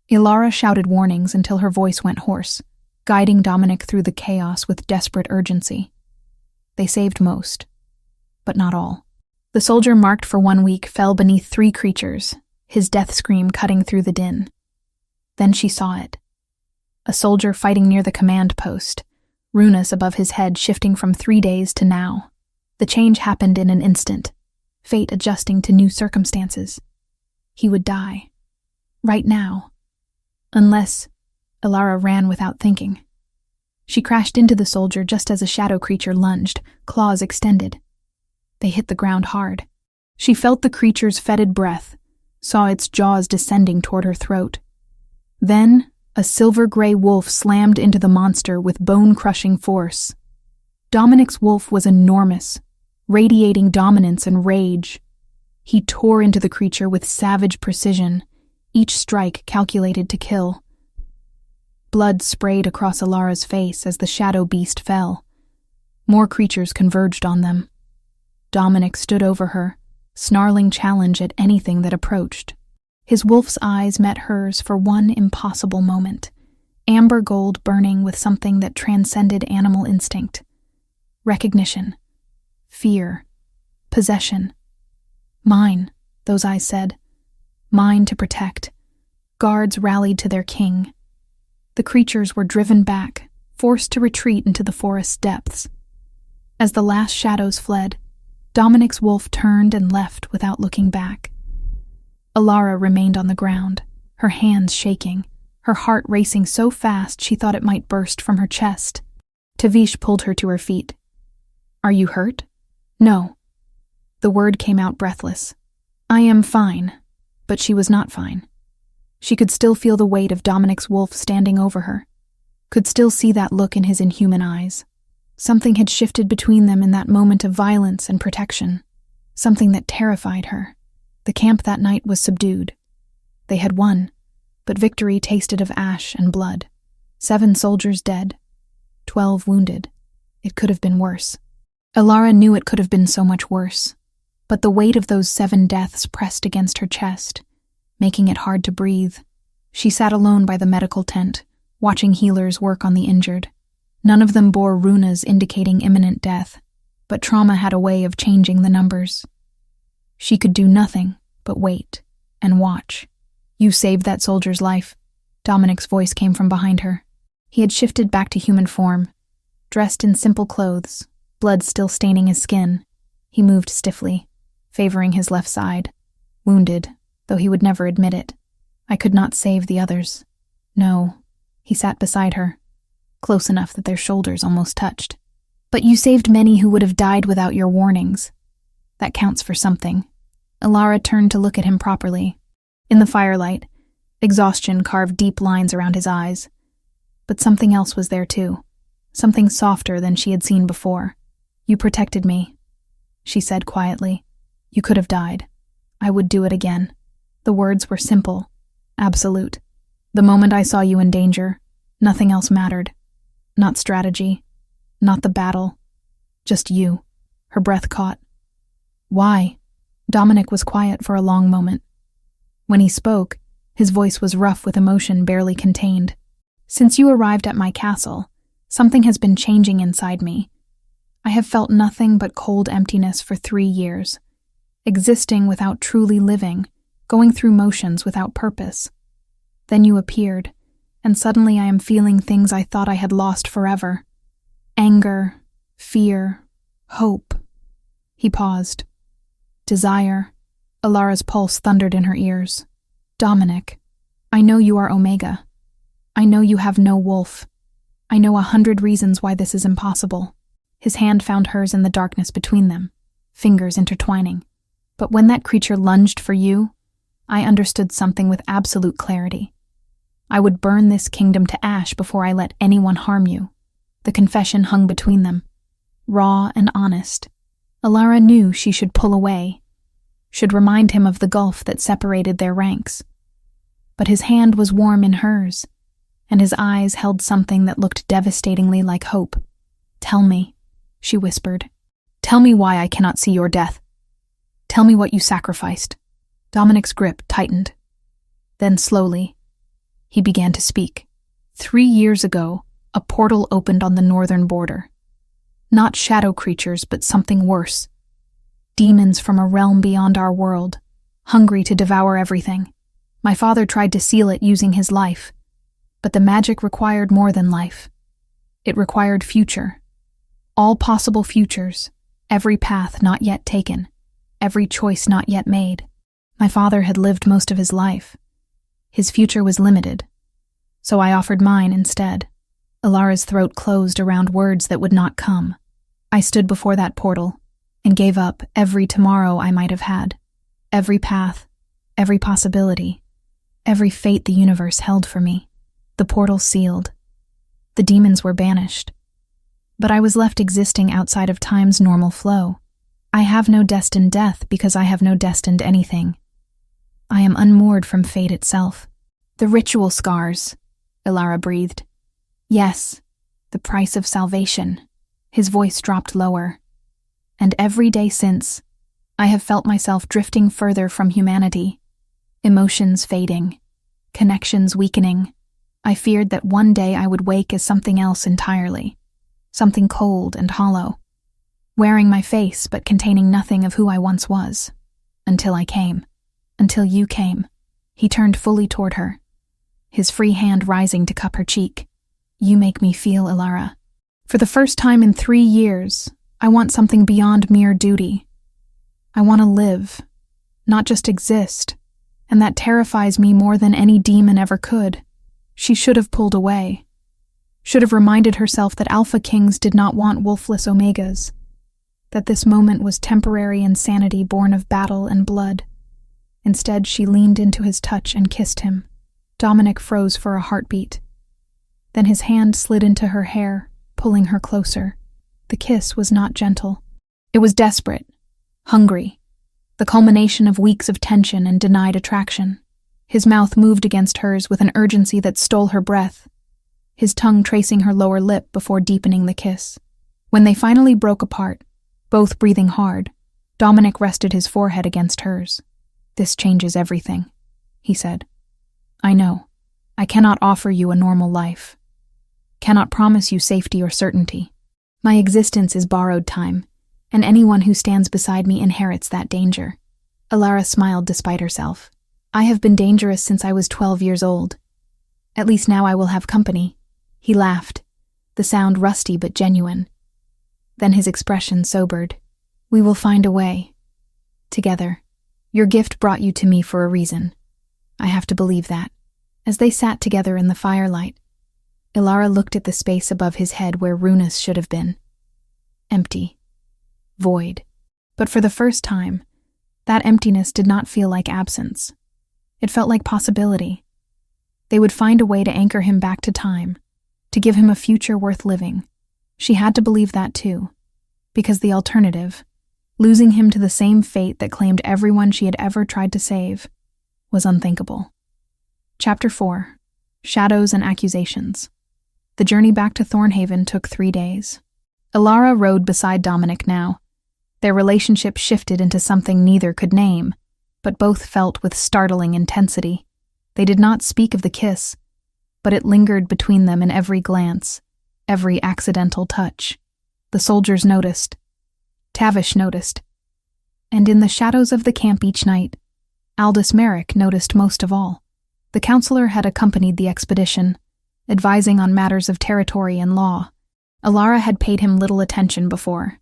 Ilara shouted warnings until her voice went hoarse, guiding Dominic through the chaos with desperate urgency. They saved most, but not all. The soldier marked for 1 week fell beneath 3 creatures, his death scream cutting through the din. Then she saw it. A soldier fighting near the command post, runas above his head shifting from 3 days to now. The change happened in an instant, fate adjusting to new circumstances. He would die. Right now. Unless... Ilara ran without thinking. She crashed into the soldier just as a shadow creature lunged, claws extended. They hit the ground hard. She felt the creature's fetid breath, saw its jaws descending toward her throat. Then, a silver-gray wolf slammed into the monster with bone-crushing force. Dominic's wolf was enormous, radiating dominance and rage. He tore into the creature with savage precision, each strike calculated to kill. Blood sprayed across Ilara's face as the shadow beast fell. More creatures converged on them. Dominic stood over her, snarling challenge at anything that approached. His wolf's eyes met hers for one impossible moment, amber gold burning with something that transcended animal instinct. Recognition. Fear. Possession. Mine, those eyes said. Mine to protect. Guards rallied to their king. The creatures were driven back, forced to retreat into the forest's depths. As the last shadows fled, Dominic's wolf turned and left without looking back. Ilara remained on the ground, her hands shaking, her heart racing so fast she thought it might burst from her chest. Tavish pulled her to her feet. "Are you hurt?" "No." The word came out breathless. "I am fine," but she was not fine. She could still feel the weight of Dominic's wolf standing over her, could still see that look in his inhuman eyes. Something had shifted between them in that moment of violence and protection, something that terrified her. The camp that night was subdued. They had won, but victory tasted of ash and blood. 7 soldiers dead, 12 wounded. It could have been worse. Ilara knew it could have been so much worse, but the weight of those 7 deaths pressed against her chest, making it hard to breathe. She sat alone by the medical tent, watching healers work on the injured. None of them bore runas indicating imminent death, but trauma had a way of changing the numbers. She could do nothing but wait and watch. "You saved that soldier's life." Dominic's voice came from behind her. He had shifted back to human form, dressed in simple clothes, blood still staining his skin. He moved stiffly, favoring his left side, wounded, though he would never admit it. I could not save the others. No, he sat beside her, close enough that their shoulders almost touched. But you saved many who would have died without your warnings. That counts for something. Ilara turned to look at him properly. In the firelight, exhaustion carved deep lines around his eyes. But something else was there too, something softer than she had seen before. You protected me, she said quietly. You could have died. I would do it again. The words were simple, absolute. The moment I saw you in danger, nothing else mattered. Not strategy, not the battle, just you. Her breath caught. Why? Dominic was quiet for a long moment. When he spoke, his voice was rough with emotion barely contained. Since you arrived at my castle, something has been changing inside me. I have felt nothing but cold emptiness for 3 years, existing without truly living, going through motions without purpose. Then you appeared, and suddenly I am feeling things I thought I had lost forever. Anger, fear, hope. He paused. Desire. Ilara's pulse thundered in her ears. Dominic, I know you are Omega. I know you have no wolf. I know 100 reasons why this is impossible. His hand found hers in the darkness between them, fingers intertwining. But when that creature lunged for you, I understood something with absolute clarity. I would burn this kingdom to ash before I let anyone harm you. The confession hung between them, raw and honest. Ilara knew she should pull away, should remind him of the gulf that separated their ranks. But his hand was warm in hers, and his eyes held something that looked devastatingly like hope. Tell me, she whispered. Tell me why I cannot see your death. Tell me what you sacrificed. Dominic's grip tightened. Then slowly, he began to speak. 3 years ago, a portal opened on the northern border. Not shadow creatures, but something worse. Demons from a realm beyond our world, hungry to devour everything. My father tried to seal it using his life, but the magic required more than life. It required future. All possible futures, every path not yet taken, every choice not yet made. My father had lived most of his life. His future was limited, so I offered mine instead. Ilara's throat closed around words that would not come. I stood before that portal and gave up every tomorrow I might have had, every path, every possibility, every fate the universe held for me. The portal sealed. The demons were banished. But I was left existing outside of time's normal flow. I have no destined death because I have no destined anything. I am unmoored from fate itself. The ritual scars, Ilara breathed. Yes, the price of salvation. His voice dropped lower. And every day since, I have felt myself drifting further from humanity. Emotions fading, connections weakening. I feared that one day I would wake as something else entirely, something cold and hollow, wearing my face but containing nothing of who I once was. Until I came. Until you came. He turned fully toward her, his free hand rising to cup her cheek. You make me feel, Ilara. For the first time in 3 years, I want something beyond mere duty. I want to live, not just exist, and that terrifies me more than any demon ever could. She should have pulled away, should have reminded herself that Alpha Kings did not want wolfless Omegas, that this moment was temporary insanity born of battle and blood. Instead, she leaned into his touch and kissed him. Dominic froze for a heartbeat. Then his hand slid into her hair, pulling her closer. The kiss was not gentle. It was desperate, hungry, the culmination of weeks of tension and denied attraction. His mouth moved against hers with an urgency that stole her breath, his tongue tracing her lower lip before deepening the kiss. When they finally broke apart, both breathing hard, Dominic rested his forehead against hers. This changes everything, he said. I know. I cannot offer you a normal life. Cannot promise you safety or certainty. My existence is borrowed time, and anyone who stands beside me inherits that danger. Ilara smiled despite herself. I have been dangerous since I was 12 years old. At least now I will have company. He laughed, the sound rusty but genuine. Then his expression sobered. "We will find a way. Together. Your gift brought you to me for a reason. I have to believe that." As they sat together in the firelight, Ilara looked at the space above his head where Runus should have been. Empty. Void. But for the first time, that emptiness did not feel like absence. It felt like possibility. They would find a way to anchor him back to time, to give him a future worth living. She had to believe that too, because the alternative, losing him to the same fate that claimed everyone she had ever tried to save, was unthinkable. Chapter 4. Shadows and Accusations. The journey back to Thornhaven took 3 days. Ilara rode beside Dominic now. Their relationship shifted into something neither could name, but both felt with startling intensity. They did not speak of the kiss, but it lingered between them in every glance, every accidental touch. The soldiers noticed. Tavish noticed. And in the shadows of the camp each night, Aldous Merrick noticed most of all. The counselor had accompanied the expedition, advising on matters of territory and law. Ilara had paid him little attention before,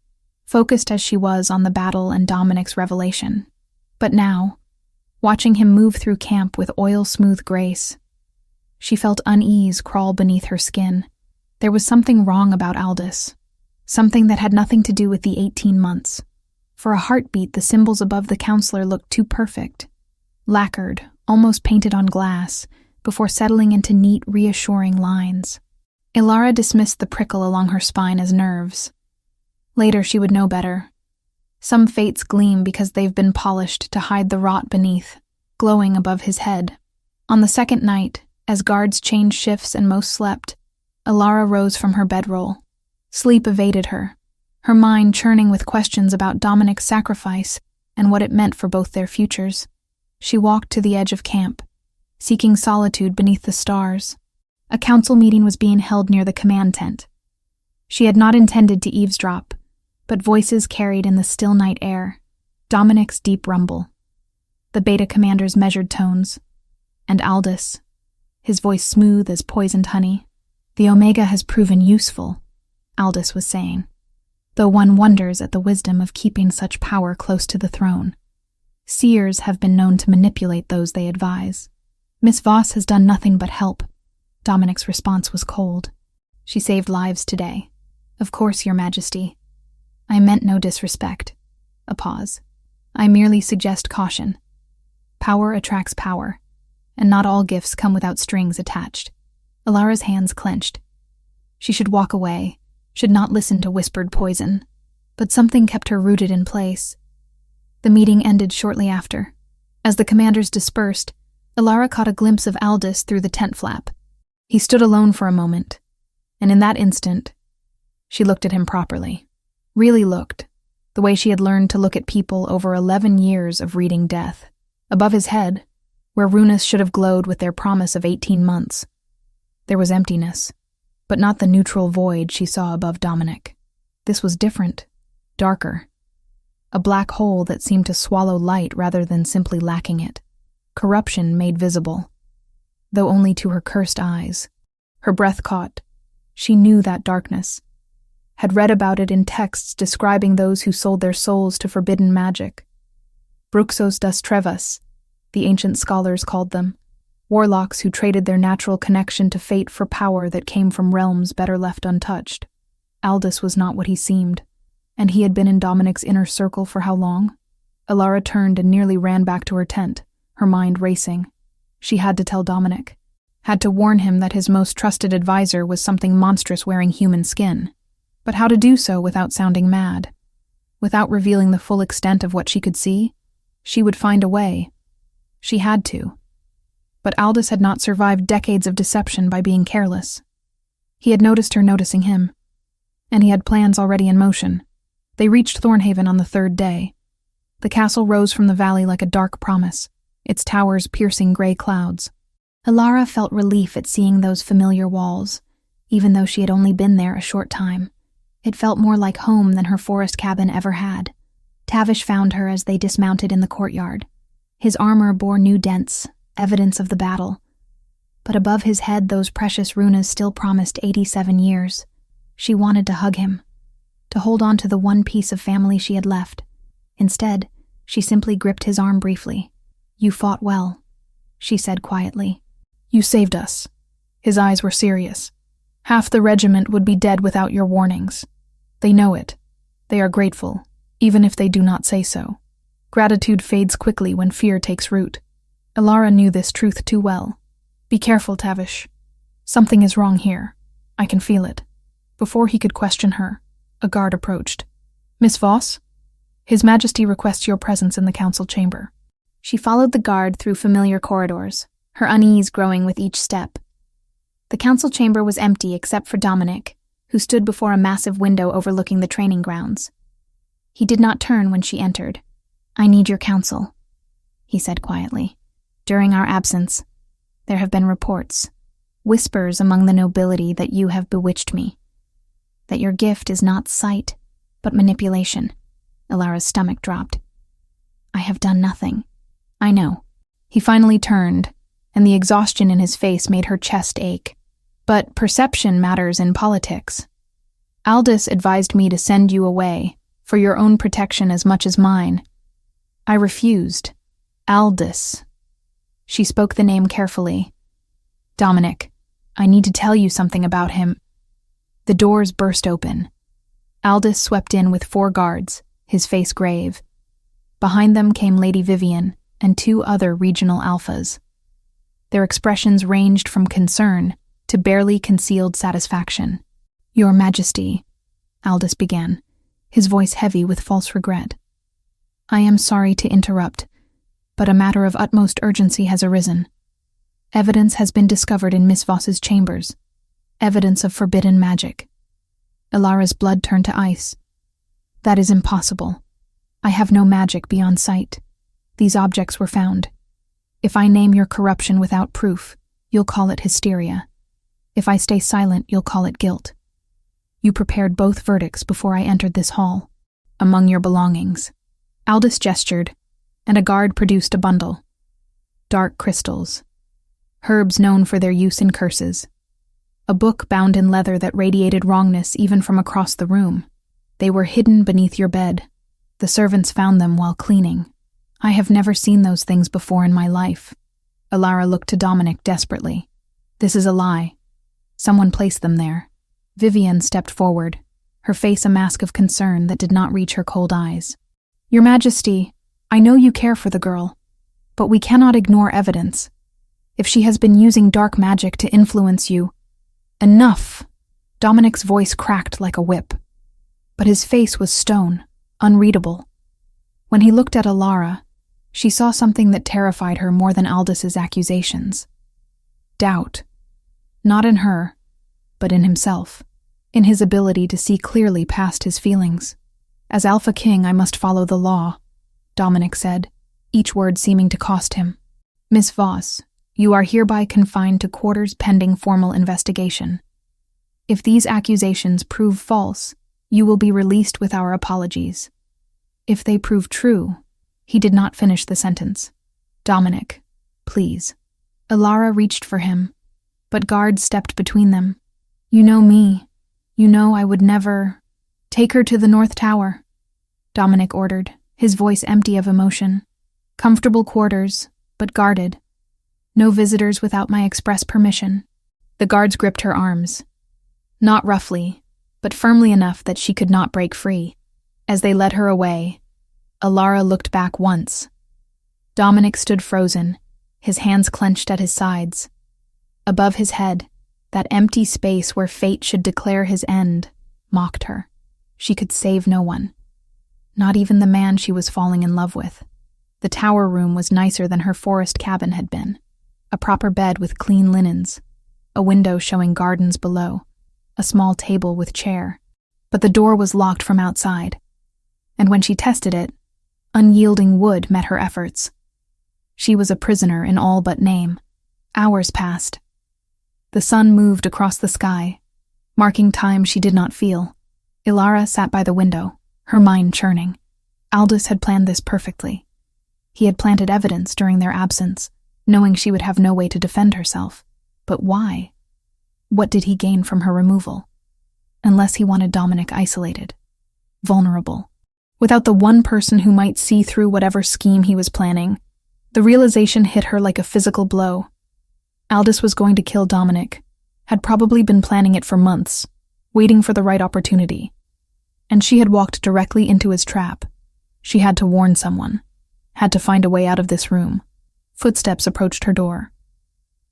focused as she was on the battle and Dominic's revelation. But now, watching him move through camp with oil-smooth grace, she felt unease crawl beneath her skin. There was something wrong about Aldous, something that had nothing to do with the 18 months. For a heartbeat, the symbols above the counselor looked too perfect, lacquered, almost painted on glass, before settling into neat, reassuring lines. Ilara dismissed the prickle along her spine as nerves. Later she would know better. Some fates gleam because they've been polished to hide the rot beneath, glowing above his head. On the second night, as guards changed shifts and most slept, Ilara rose from her bedroll. Sleep evaded her, her mind churning with questions about Dominic's sacrifice and what it meant for both their futures. She walked to the edge of camp, seeking solitude beneath the stars. A council meeting was being held near the command tent. She had not intended to eavesdrop, but voices carried in the still night air, Dominic's deep rumble, the beta commander's measured tones, and Aldous, his voice smooth as poisoned honey. "The Omega has proven useful," Aldous was saying, "though one wonders at the wisdom of keeping such power close to the throne. Seers have been known to manipulate those they advise. Miss Voss has done nothing but help." Dominic's response was cold. "She saved lives today. Of course, Your Majesty. I meant no disrespect." A pause. "I merely suggest caution. Power attracts power, and not all gifts come without strings attached." Ilara's hands clenched. She should walk away, should not listen to whispered poison. But something kept her rooted in place. The meeting ended shortly after. As the commanders dispersed, Ilara caught a glimpse of Aldous through the tent flap. He stood alone for a moment, and in that instant, she looked at him properly. Really looked, the way she had learned to look at people over 11 years of reading death. Above his head, where Runus should have glowed with their promise of 18 months, there was emptiness, but not the neutral void she saw above Dominic. This was different, darker. A black hole that seemed to swallow light rather than simply lacking it. Corruption made visible, though only to her cursed eyes. Her breath caught. She knew that darkness, had read about it in texts describing those who sold their souls to forbidden magic. Bruxos das Trevas, the ancient scholars called them, warlocks who traded their natural connection to fate for power that came from realms better left untouched. Aldous was not what he seemed, and he had been in Dominic's inner circle for how long? Ilara turned and nearly ran back to her tent, her mind racing. She had to tell Dominic, had to warn him that his most trusted advisor was something monstrous wearing human skin. But how to do so without sounding mad? Without revealing the full extent of what she could see? She would find a way. She had to. But Aldous had not survived decades of deception by being careless. He had noticed her noticing him, and he had plans already in motion. They reached Thornhaven on the 3rd day. The castle rose from the valley like a dark promise, its towers piercing gray clouds. Ilara felt relief at seeing those familiar walls, even though she had only been there a short time. It felt more like home than her forest cabin ever had. Tavish found her as they dismounted in the courtyard. His armor bore new dents, evidence of the battle. But above his head those precious runas still promised 87 years. She wanted to hug him. to hold on to the one piece of family she had left. Instead, she simply gripped his arm briefly. "You fought well," she said quietly. "You saved us." His eyes were serious. "Half the regiment would be dead without your warnings. They know it. They are grateful, even if they do not say so. Gratitude fades quickly when fear takes root." Elara knew this truth too well. "Be careful, Tavish. Something is wrong here. I can feel it." Before he could question her, a guard approached. "Miss Voss? His Majesty requests your presence in the council chamber." She followed the guard through familiar corridors, her unease growing with each step. The council chamber was empty except for Dominic, who stood before a massive window overlooking the training grounds. He did not turn when she entered. "I need your counsel," he said quietly. "During our absence, there have been reports, whispers among the nobility that you have bewitched me, that your gift is not sight, but manipulation." Elara's stomach dropped. "I have done nothing." "I know." He finally turned, and the exhaustion in his face made her chest ache. "But perception matters in politics. Aldous advised me to send you away, for your own protection as much as mine. I refused. Aldous." She spoke the name carefully. "Dominic, I need to tell you something about him." The doors burst open. Aldous swept in with 4 guards, his face grave. Behind them came Lady Vivian and 2 other regional alphas. Their expressions ranged from concern to barely concealed satisfaction. "Your Majesty," Aldous began, his voice heavy with false regret. "I am sorry to interrupt, but a matter of utmost urgency has arisen. Evidence has been discovered in Miss Voss's chambers. Evidence of forbidden magic." Elara's blood turned to ice. "That is impossible. I have no magic beyond sight. These objects were found. If I name your corruption without proof, you'll call it hysteria. If I stay silent, you'll call it guilt. You prepared both verdicts before I entered this hall. Among your belongings." Aldous gestured, and a guard produced a bundle. Dark crystals. Herbs known for their use in curses. A book bound in leather that radiated wrongness even from across the room. They were hidden beneath your bed. The servants found them while cleaning. "I have never seen those things before in my life." Elara looked to Dominic desperately. "This is a lie. Someone placed them there." Vivian stepped forward, her face a mask of concern that did not reach her cold eyes. "Your Majesty, I know you care for the girl, but we cannot ignore evidence. If she has been using dark magic to influence you..." "Enough!" Dominic's voice cracked like a whip. But his face was stone, unreadable. When he looked at Elara, she saw something that terrified her more than Aldous' accusations. Doubt. Not in her, but in himself, in his ability to see clearly past his feelings. "As Alpha King, I must follow the law," Dominic said, each word seeming to cost him. "Miss Voss, you are hereby confined to quarters pending formal investigation. If these accusations prove false, you will be released with our apologies. If they prove true..." He did not finish the sentence. "Dominic, please." Elara reached for him, but guards stepped between them. "You know me. You know I would never..." "Take her to the North Tower," Dominic ordered, his voice empty of emotion. "Comfortable quarters, but guarded. No visitors without my express permission." The guards gripped her arms. Not roughly, but firmly enough that she could not break free. As they led her away, Elara looked back once. Dominic stood frozen, his hands clenched at his sides. Above his head, that empty space where fate should declare his end, mocked her. She could save no one. Not even the man she was falling in love with. The tower room was nicer than her forest cabin had been. A proper bed with clean linens, a window showing gardens below, a small table with chair. But the door was locked from outside, and when she tested it, unyielding wood met her efforts. She was a prisoner in all but name. Hours passed. The sun moved across the sky, marking time she did not feel. Elara sat by the window, her mind churning. Aldous had planned this perfectly. He had planted evidence during their absence, knowing she would have no way to defend herself. But why? What did he gain from her removal? Unless he wanted Dominic isolated. vulnerable. Without the one person who might see through whatever scheme he was planning, the realization hit her like a physical blow. Aldous was going to kill Dominic, had probably been planning it for months, waiting for the right opportunity. And she had walked directly into his trap. She had to warn someone, had to find a way out of this room. Footsteps approached her door.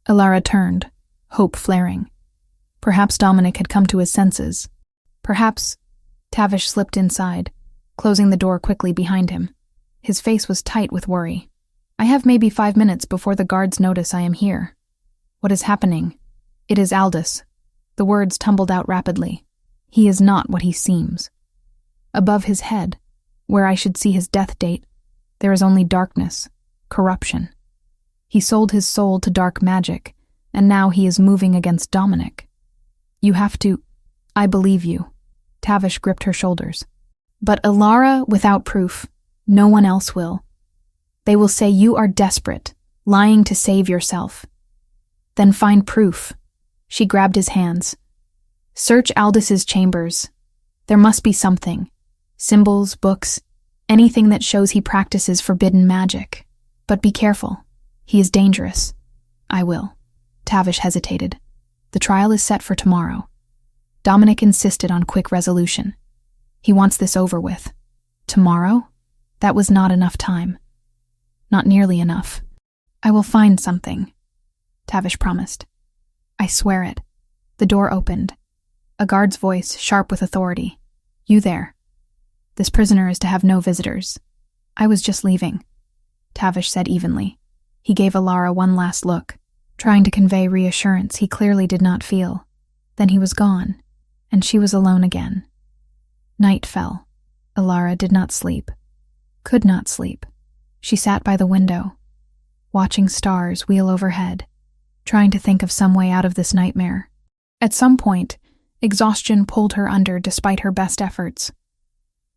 Elara turned, hope flaring. Perhaps Dominic had come to his senses. Perhaps Tavish slipped inside, closing the door quickly behind him. His face was tight with worry. "I have maybe 5 minutes before the guards notice I am here." "What is happening?" "It is Aldous." The words tumbled out rapidly. "He is not what he seems. Above his head, where I should see his death date, there is only darkness, corruption. He sold his soul to dark magic, and now he is moving against Dominic. You have to—" "I believe you." Tavish gripped her shoulders. "But Elara, without proof, no one else will. They will say you are desperate, lying to save yourself. Then find proof." She grabbed his hands. "Search Aldous' chambers. There must be something. Symbols, books, anything that shows he practices forbidden magic. But be careful. He is dangerous." "I will." Tavish hesitated. "The trial is set for tomorrow." Dominic insisted on quick resolution. "He wants this over with." "Tomorrow?" That was not enough time. Not nearly enough. "I will find something," Tavish promised. "I swear it." The door opened. A guard's voice, sharp with authority. "You there. This prisoner is to have no visitors." "I was just leaving," Tavish said evenly. He gave Elara one last look, trying to convey reassurance he clearly did not feel. Then he was gone, and she was alone again. Night fell. Elara did not sleep. Could not sleep. She sat by the window, watching stars wheel overhead, trying to think of some way out of this nightmare. At some point, exhaustion pulled her under despite her best efforts.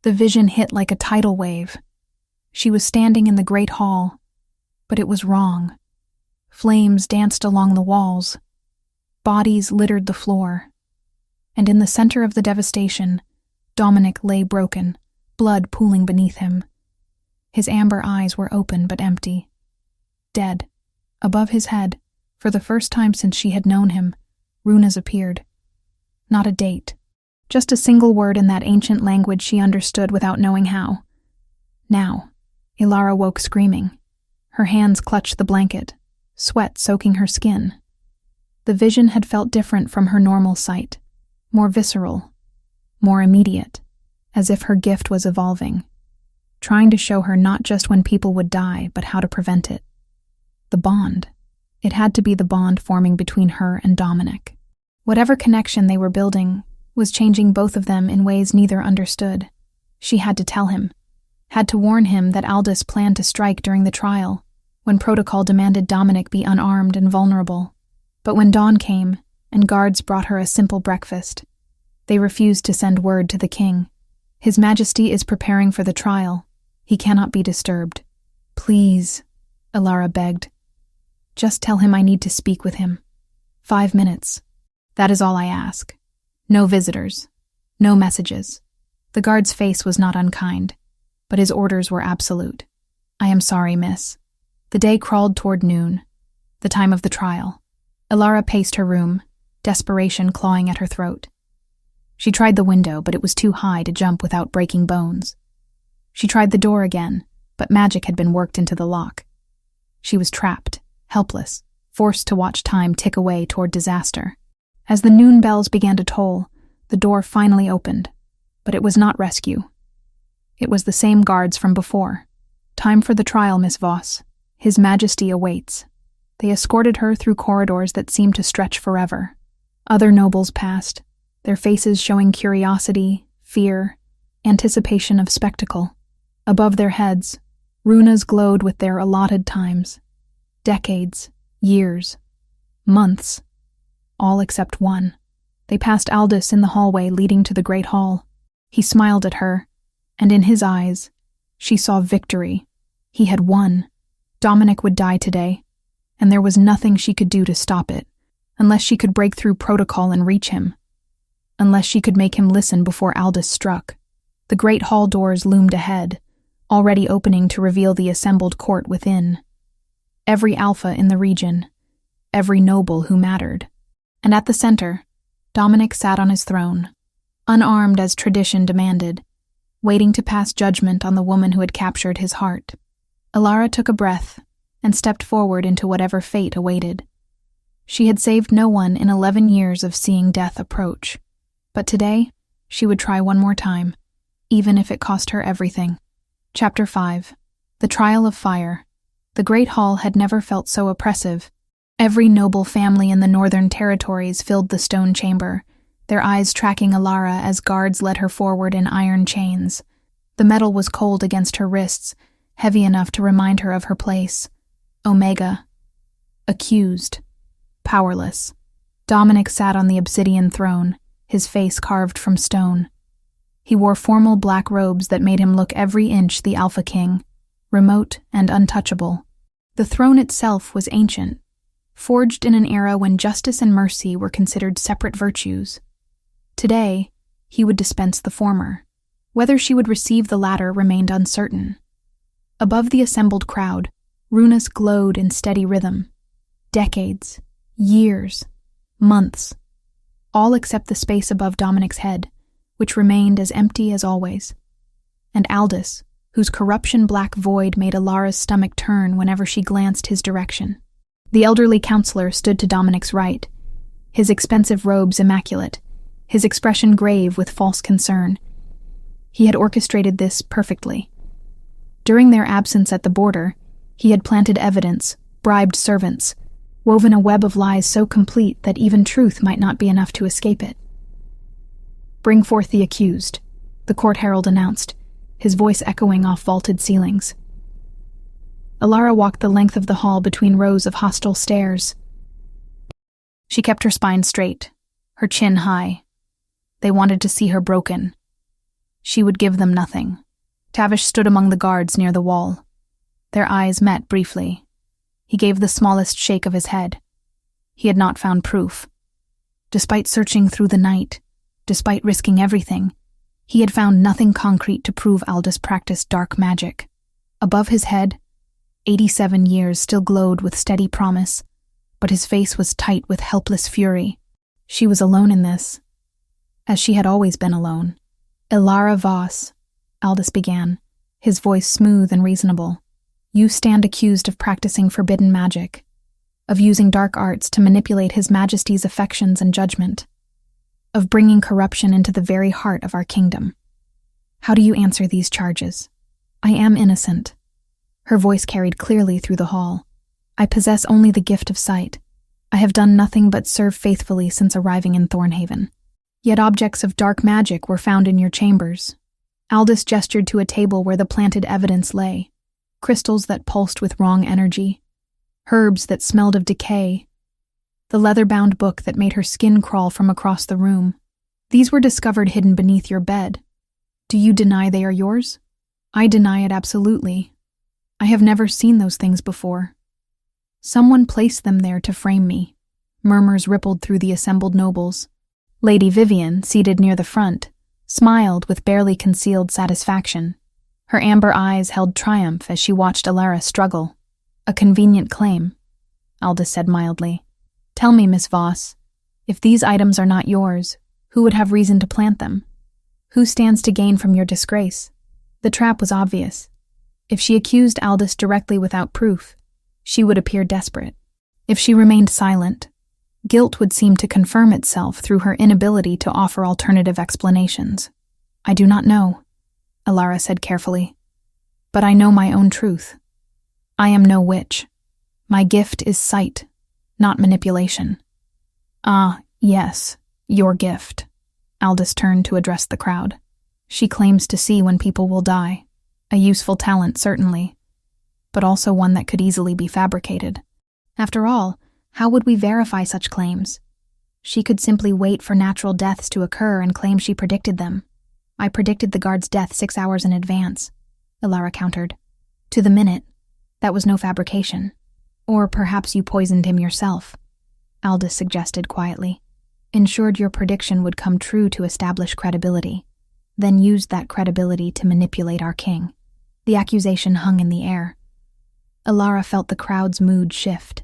The vision hit like a tidal wave. She was standing in the great hall, but it was wrong. Flames danced along the walls. Bodies littered the floor. And in the center of the devastation, Dominic lay broken, blood pooling beneath him. His amber eyes were open but empty. Dead. Above his head, for the first time since she had known him, runas appeared. Not a date. Just a single word in that ancient language she understood without knowing how. Now, Elara woke screaming. Her hands clutched the blanket, sweat soaking her skin. The vision had felt different from her normal sight, more visceral, more immediate, as if her gift was evolving, trying to show her not just when people would die, but how to prevent it. The bond. It had to be the bond forming between her and Dominic. Whatever connection they were building was changing both of them in ways neither understood. She had to tell him, had to warn him that Aldous planned to strike during the trial, when protocol demanded Dominic be unarmed and vulnerable. But when dawn came, and guards brought her a simple breakfast, they refused to send word to the king. "His Majesty is preparing for the trial. He cannot be disturbed." "Please," Elara begged. "Just tell him I need to speak with him. 5 minutes. That is all I ask. No visitors. No messages." The guard's face was not unkind, but his orders were absolute. "I am sorry, miss." The day crawled toward noon, the time of the trial. Elara paced her room, desperation clawing at her throat. She tried the window, but it was too high to jump without breaking bones. She tried the door again, but magic had been worked into the lock. She was trapped, helpless, forced to watch time tick away toward disaster. As the noon bells began to toll, the door finally opened, but it was not rescue. It was the same guards from before. "Time for the trial, Miss Voss. His Majesty awaits." They escorted her through corridors that seemed to stretch forever. Other nobles passed, their faces showing curiosity, fear, anticipation of spectacle. Above their heads, runas glowed with their allotted times. Decades, years, months, all except one. They passed Aldous in the hallway leading to the great hall. He smiled at her, and in his eyes, she saw victory. He had won. Dominic would die today, and there was nothing she could do to stop it, unless she could break through protocol and reach him, unless she could make him listen before Aldous struck. The great hall doors loomed ahead, already opening to reveal the assembled court within. Every alpha in the region, every noble who mattered. And at the center, Dominic sat on his throne, unarmed as tradition demanded, waiting to pass judgment on the woman who had captured his heart. Alara took a breath and stepped forward into whatever fate awaited. She had saved no one in 11 years of seeing death approach, but today she would try one more time, even if it cost her everything. Chapter 5. The Trial of Fire. The Great Hall had never felt so oppressive. Every noble family in the Northern Territories filled the stone chamber, their eyes tracking Alara as guards led her forward in iron chains. The metal was cold against her wrists, heavy enough to remind her of her place. Omega. Accused. Powerless. Dominic sat on the obsidian throne, his face carved from stone. He wore formal black robes that made him look every inch the Alpha King, remote and untouchable. The throne itself was ancient, forged in an era when justice and mercy were considered separate virtues. Today, he would dispense the former. Whether she would receive the latter remained uncertain. Above the assembled crowd, Runus glowed in steady rhythm. Decades, years, months, all except the space above Dominic's head, which remained as empty as always. And Aldous, whose corruption-black void made Alara's stomach turn whenever she glanced his direction. The elderly counselor stood to Dominic's right, his expensive robes immaculate, his expression grave with false concern. He had orchestrated this perfectly. During their absence at the border, he had planted evidence, bribed servants, woven a web of lies so complete that even truth might not be enough to escape it. "Bring forth the accused," the court herald announced, his voice echoing off vaulted ceilings. Alara walked the length of the hall between rows of hostile stares. She kept her spine straight, her chin high. They wanted to see her broken. She would give them nothing. Tavish stood among the guards near the wall. Their eyes met briefly. He gave the smallest shake of his head. He had not found proof. Despite searching through the night, despite risking everything, he had found nothing concrete to prove Aldous practiced dark magic. Above his head, 87 years still glowed with steady promise, but his face was tight with helpless fury. She was alone in this, as she had always been alone. "Alara Voss," Aldous began, his voice smooth and reasonable. "You stand accused of practicing forbidden magic, of using dark arts to manipulate His Majesty's affections and judgment, of bringing corruption into the very heart of our kingdom. How do you answer these charges? I am innocent." Her voice carried clearly through the hall. "I possess only the gift of sight. I have done nothing but serve faithfully since arriving in Thornhaven. Yet objects of dark magic were found in your chambers." Aldous gestured to a table where the planted evidence lay. Crystals that pulsed with wrong energy, herbs that smelled of decay, the leather-bound book that made her skin crawl from across the room. These were discovered hidden beneath your bed. Do you deny they are yours? I deny it absolutely. I have never seen those things before. Someone placed them there to frame me. Murmurs rippled through the assembled nobles. Lady Vivian, seated near the front, smiled with barely concealed satisfaction. Her amber eyes held triumph as she watched Alara struggle. "A convenient claim," Aldous said mildly. "Tell me, Miss Voss, if these items are not yours, who would have reason to plant them? Who stands to gain from your disgrace?" The trap was obvious. If she accused Aldous directly without proof, she would appear desperate. If she remained silent, guilt would seem to confirm itself through her inability to offer alternative explanations. "I do not know," Alara said carefully, "but I know my own truth. I am no witch. My gift is sight, not manipulation." "Ah, yes, your gift." Aldous turned to address the crowd. "She claims to see when people will die. A useful talent, certainly, but also one that could easily be fabricated. After all, how would we verify such claims? She could simply wait for natural deaths to occur and claim she predicted them. I predicted the guard's death 6 hours in advance," Alara countered. "To the minute. That was no fabrication. Or perhaps you poisoned him yourself," Aldous suggested quietly. "Ensured your prediction would come true to establish credibility. then used that credibility to manipulate our king. The accusation hung in the air. Alara felt the crowd's mood shift.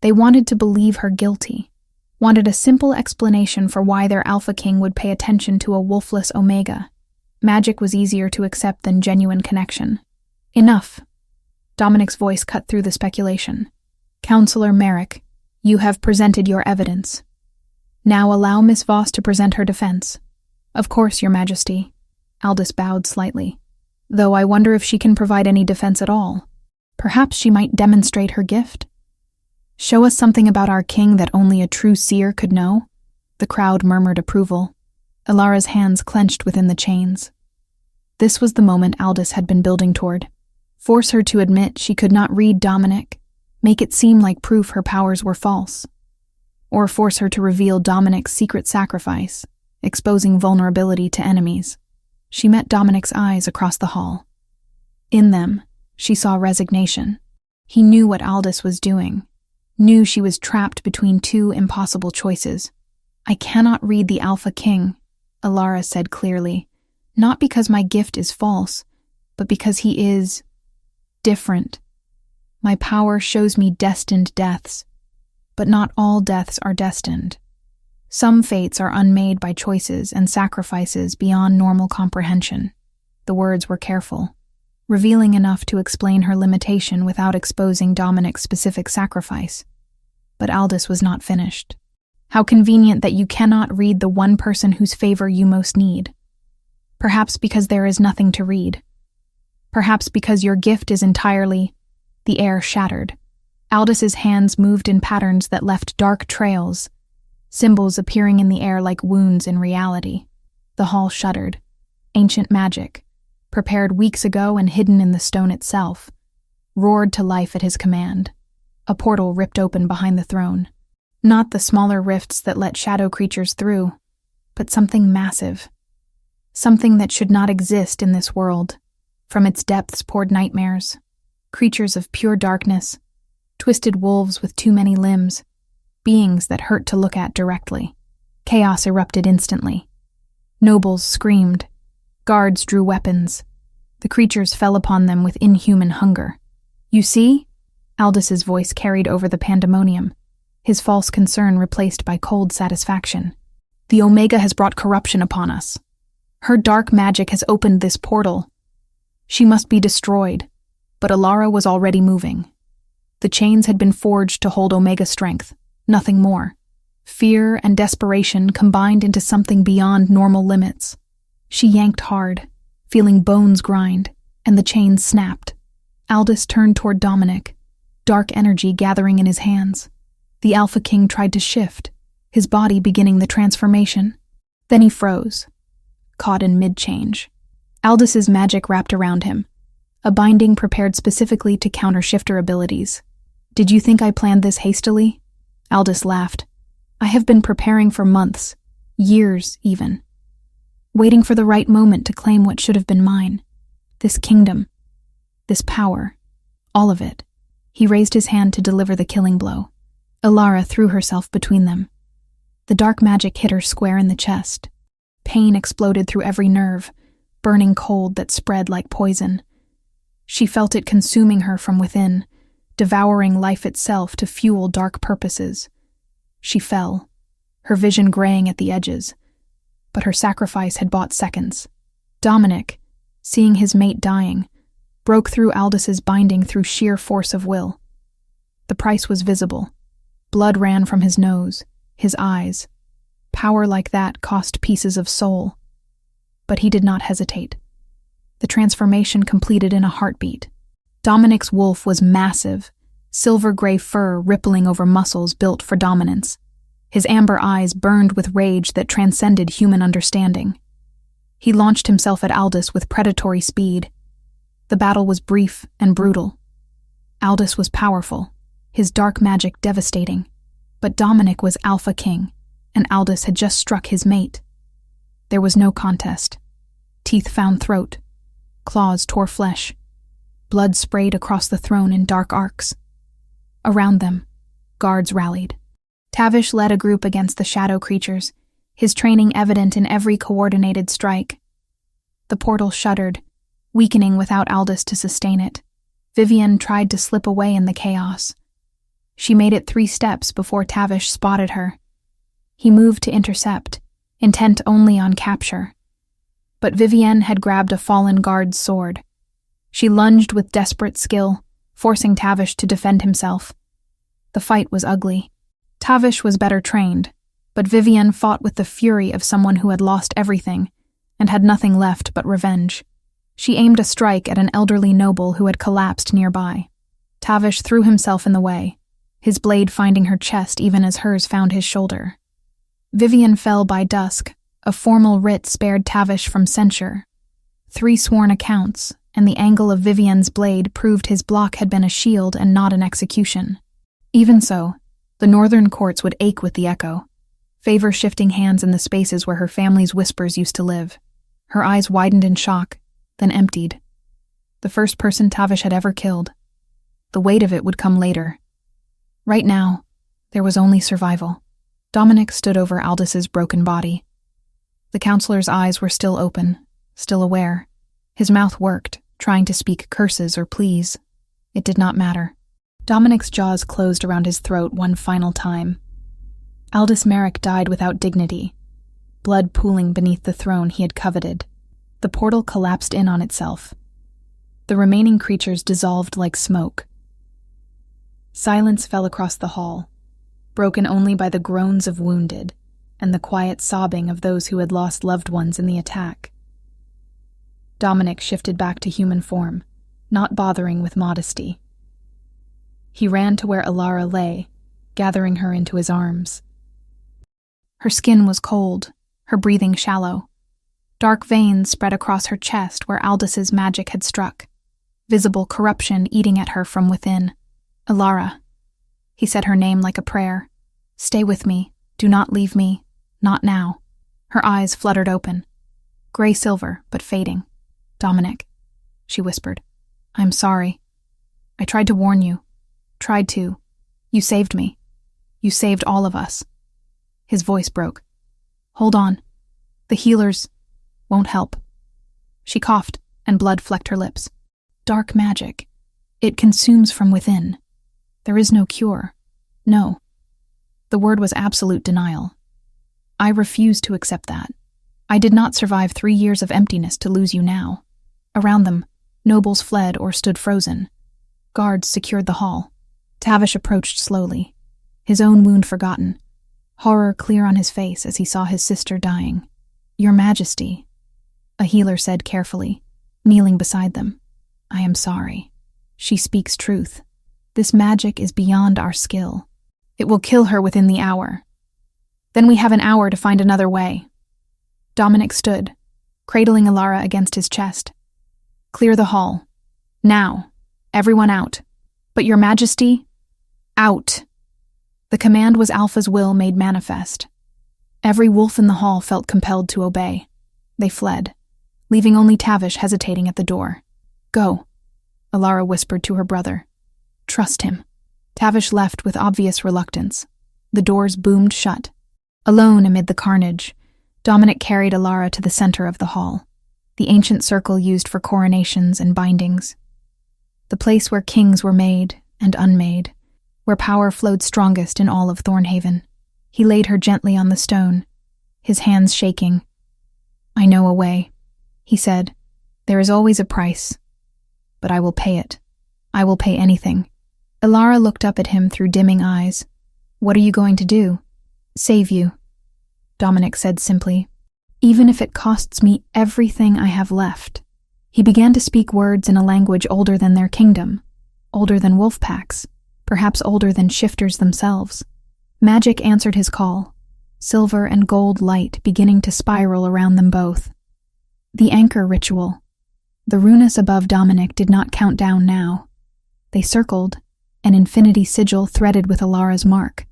They wanted to believe her guilty, wanted a simple explanation for why their Alpha King would pay attention to a wolfless Omega. Magic was easier to accept than genuine connection. Enough. Dominic's voice cut through the speculation. Counselor Merrick, you have presented your evidence. Now allow Miss Voss to present her defense. Of course, Your Majesty. Aldous bowed slightly. Though I wonder if she can provide any defense at all. Perhaps she might demonstrate her gift. Show us something about our king that only a true seer could know. The crowd murmured approval. Alara's hands clenched within the chains. This was the moment Aldous had been building toward. Force her to admit she could not read Dominic, make it seem like proof her powers were false. Or force her to reveal Dominic's secret sacrifice, exposing vulnerability to enemies. She met Dominic's eyes across the hall. In them, she saw resignation. He knew what Aldous was doing, knew she was trapped between two impossible choices. I cannot read the Alpha King, Alara said clearly, not because my gift is false, but because he is different. My power shows me destined deaths, but not all deaths are destined. Some fates are unmade by choices and sacrifices beyond normal comprehension. The words were careful, revealing enough to explain her limitation without exposing Dominic's specific sacrifice. But Aldous was not finished. How convenient that you cannot read the one person whose favor you most need. Perhaps because there is nothing to read. Perhaps because your gift is entirely... The air shattered. Aldous' hands moved in patterns that left dark trails, symbols appearing in the air like wounds in reality. The hall shuddered. Ancient magic, prepared weeks ago and hidden in the stone itself, roared to life at his command. A portal ripped open behind the throne. Not the smaller rifts that let shadow creatures through, but something massive. Something that should not exist in this world. From its depths poured nightmares, creatures of pure darkness, twisted wolves with too many limbs, beings that hurt to look at directly. Chaos erupted instantly. Nobles screamed. Guards drew weapons. The creatures fell upon them with inhuman hunger. You see? Aldous' voice carried over the pandemonium, his false concern replaced by cold satisfaction. The Omega has brought corruption upon us. Her dark magic has opened this portal. She must be destroyed, but Alara was already moving. The chains had been forged to hold Omega strength, nothing more. Fear and desperation combined into something beyond normal limits. She yanked hard, feeling bones grind, and the chains snapped. Aldous turned toward Dominic, dark energy gathering in his hands. The Alpha King tried to shift, his body beginning the transformation. Then he froze, caught in mid-change. Aldous' magic wrapped around him, a binding prepared specifically to counter shifter abilities. Did you think I planned this hastily? Aldous laughed. I have been preparing for months, years even, waiting for the right moment to claim what should have been mine. This kingdom, this power, all of it. He raised his hand to deliver the killing blow. Alara threw herself between them. The dark magic hit her square in the chest. Pain exploded through every nerve, burning cold that spread like poison. She felt it consuming her from within, devouring life itself to fuel dark purposes. She fell, her vision graying at the edges, but her sacrifice had bought seconds. Dominic, seeing his mate dying, broke through Aldous' binding through sheer force of will. The price was visible. Blood ran from his nose, his eyes. Power like that cost pieces of soul. But he did not hesitate. The transformation completed in a heartbeat. Dominic's wolf was massive, silver-gray fur rippling over muscles built for dominance. His amber eyes burned with rage that transcended human understanding. He launched himself at Aldous with predatory speed. The battle was brief and brutal. Aldous was powerful, his dark magic devastating. But Dominic was Alpha King, and Aldous had just struck his mate. There was no contest. Teeth found throat. Claws tore flesh. Blood sprayed across the throne in dark arcs. Around them, guards rallied. Tavish led a group against the shadow creatures, his training evident in every coordinated strike. The portal shuddered, weakening without Aldous to sustain it. Vivienne tried to slip away in the chaos. She made it 3 steps before Tavish spotted her. He moved to intercept, intent only on capture. But Vivienne had grabbed a fallen guard's sword. She lunged with desperate skill, forcing Tavish to defend himself. The fight was ugly. Tavish was better trained, but Vivienne fought with the fury of someone who had lost everything and had nothing left but revenge. She aimed a strike at an elderly noble who had collapsed nearby. Tavish threw himself in the way, his blade finding her chest even as hers found his shoulder. Vivienne fell by dusk. A formal writ spared Tavish from censure. 3 sworn accounts, and the angle of Vivienne's blade proved his block had been a shield and not an execution. Even so, the northern courts would ache with the echo, favor shifting hands in the spaces where her family's whispers used to live. Her eyes widened in shock, then emptied. The first person Tavish had ever killed. The weight of it would come later. Right now, there was only survival. Dominic stood over Aldis's broken body. The counselor's eyes were still open, still aware. His mouth worked, trying to speak curses or pleas. It did not matter. Dominic's jaws closed around his throat one final time. Aldis Merrick died without dignity, blood pooling beneath the throne he had coveted. The portal collapsed in on itself. The remaining creatures dissolved like smoke. Silence fell across the hall, broken only by the groans of wounded and the quiet sobbing of those who had lost loved ones in the attack. Dominic shifted back to human form, not bothering with modesty. He ran to where Alara lay, gathering her into his arms. Her skin was cold, her breathing shallow. Dark veins spread across her chest where Aldis's magic had struck, visible corruption eating at her from within. Alara. He said her name like a prayer. Stay with me. Do not leave me. Not now. Her eyes fluttered open. Gray-silver, but fading. Dominic, she whispered. I'm sorry. I tried to warn you. Tried to. You saved me. You saved all of us. His voice broke. Hold on. The healers won't help. She coughed, and blood flecked her lips. Dark magic. It consumes from within. There is no cure. No. The word was absolute denial. I refuse to accept that. I did not survive 3 years of emptiness to lose you now. Around them, nobles fled or stood frozen. Guards secured the hall. Tavish approached slowly, his own wound forgotten, horror clear on his face as he saw his sister dying. Your Majesty, a healer said carefully, kneeling beside them. I am sorry. She speaks truth. This magic is beyond our skill. It will kill her within the hour. Then we have an hour to find another way. Dominic stood, cradling Alara against his chest. Clear the hall. Now. Everyone out. But Your Majesty, out. The command was Alpha's will made manifest. Every wolf in the hall felt compelled to obey. They fled, leaving only Tavish hesitating at the door. Go, Alara whispered to her brother. Trust him. Tavish left with obvious reluctance. The doors boomed shut. Alone amid the carnage, Dominic carried Alara to the center of the hall, the ancient circle used for coronations and bindings. The place where kings were made and unmade, where power flowed strongest in all of Thornhaven. He laid her gently on the stone, his hands shaking. I know a way, he said. There is always a price. But I will pay it. I will pay anything. Alara looked up at him through dimming eyes. What are you going to do? Save you, Dominic said simply. Even if it costs me everything I have left. He began to speak words in a language older than their kingdom, older than wolf packs, perhaps older than shifters themselves. Magic answered his call, silver and gold light beginning to spiral around them both. The anchor ritual. The runes above Dominic did not count down now. They circled, an infinity sigil threaded with Alara's mark,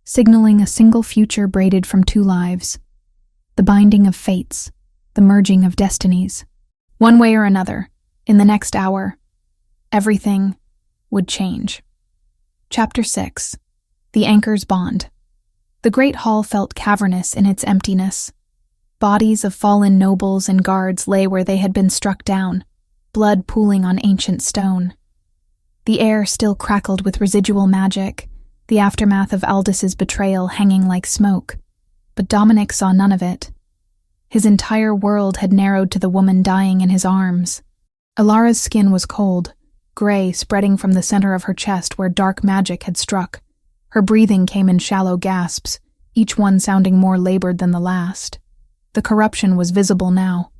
signaling a single future braided from 2 lives. The binding of fates, the merging of destinies. One way or another, in the next hour, everything would change. Chapter 6. The Anchor's Bond. The great hall felt cavernous in its emptiness. Bodies of fallen nobles and guards lay where they had been struck down, blood pooling on ancient stone. The air still crackled with residual magic, the aftermath of Aldis's betrayal hanging like smoke. But Dominic saw none of it. His entire world had narrowed to the woman dying in his arms. Alara's skin was cold, gray spreading from the center of her chest where dark magic had struck. Her breathing came in shallow gasps, each one sounding more labored than the last. The corruption was visible now,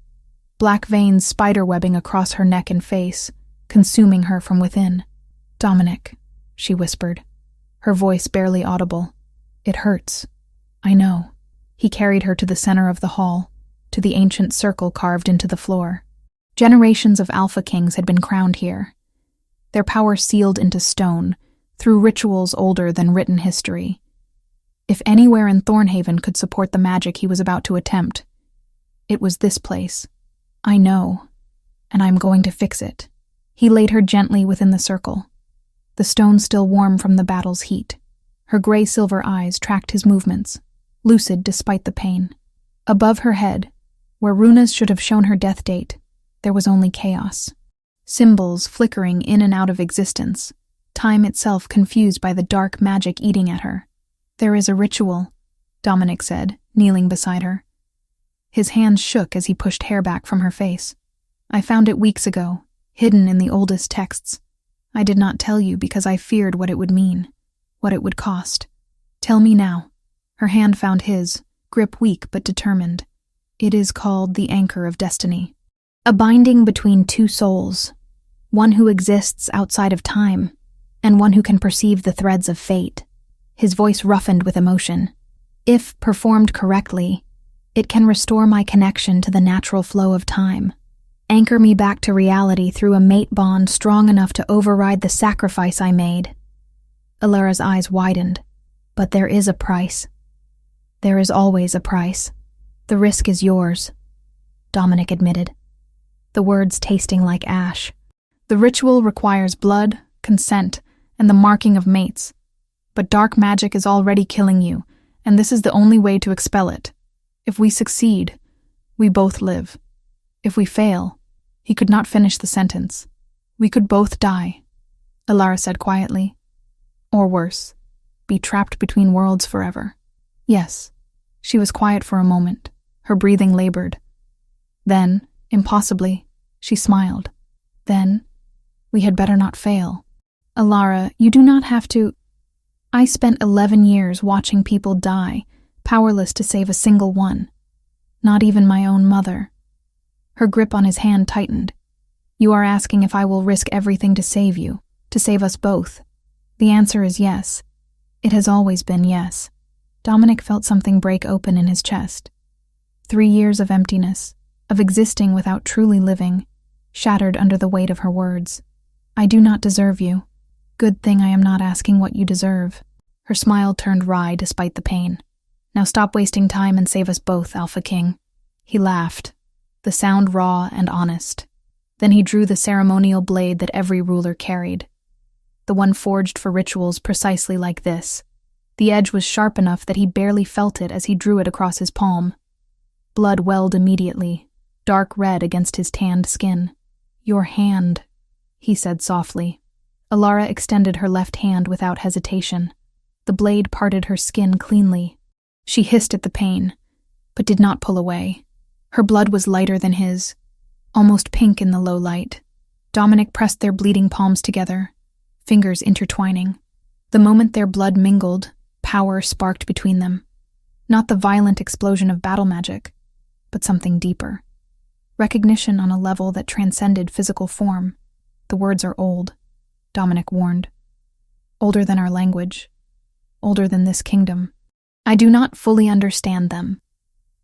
black veins spiderwebbing across her neck and face, consuming her from within. "Dominic," she whispered, her voice barely audible. "It hurts. I know." He carried her to the center of the hall, to the ancient circle carved into the floor. Generations of Alpha Kings had been crowned here, their power sealed into stone, through rituals older than written history. If anywhere in Thornhaven could support the magic he was about to attempt, it was this place. "I know, and I'm going to fix it." He laid her gently within the circle, the stone still warm from the battle's heat. Her gray-silver eyes tracked his movements, lucid despite the pain. Above her head, where runas should have shown her death date, there was only chaos. Symbols flickering in and out of existence, time itself confused by the dark magic eating at her. "There is a ritual," Dominic said, kneeling beside her. His hands shook as he pushed hair back from her face. "I found it weeks ago, hidden in the oldest texts. I did not tell you because I feared what it would mean, what it would cost. Tell me now." Her hand found his, grip weak but determined. "It is called the Anchor of Destiny. A binding between two souls, one who exists outside of time, and one who can perceive the threads of fate." His voice roughened with emotion. "If performed correctly, it can restore my connection to the natural flow of time, anchor me back to reality through a mate bond strong enough to override the sacrifice I made." Alara's eyes widened. "But there is a price. There is always a price. The risk is yours," Dominic admitted, the words tasting like ash. "The ritual requires blood, consent, and the marking of mates. But dark magic is already killing you, and this is the only way to expel it. If we succeed, we both live. If we fail," he could not finish the sentence, "we could both die," Alara said quietly. "Or worse, be trapped between worlds forever." "Yes." She was quiet for a moment, her breathing labored. Then, impossibly, she smiled. "Then, we had better not fail. Alara, you do not have to—" "I spent 11 years watching people die, powerless to save a single one. Not even my own mother." Her grip on his hand tightened. "You are asking if I will risk everything to save you, to save us both. The answer is yes. It has always been yes." Dominic felt something break open in his chest. 3 years of emptiness, of existing without truly living, shattered under the weight of her words. "I do not deserve you. Good thing I am not asking what you deserve." Her smile turned wry despite the pain. "Now stop wasting time and save us both, Alpha King." He laughed, the sound raw and honest. Then he drew the ceremonial blade that every ruler carried, the one forged for rituals precisely like this. The edge was sharp enough that he barely felt it as he drew it across his palm. Blood welled immediately, dark red against his tanned skin. "Your hand," he said softly. Alara extended her left hand without hesitation. The blade parted her skin cleanly. She hissed at the pain, but did not pull away. Her blood was lighter than his, almost pink in the low light. Dominic pressed their bleeding palms together, fingers intertwining. The moment their blood mingled, power sparked between them. Not the violent explosion of battle magic, but something deeper. Recognition on a level that transcended physical form. "The words are old," Dominic warned. "Older than our language. Older than this kingdom. I do not fully understand them,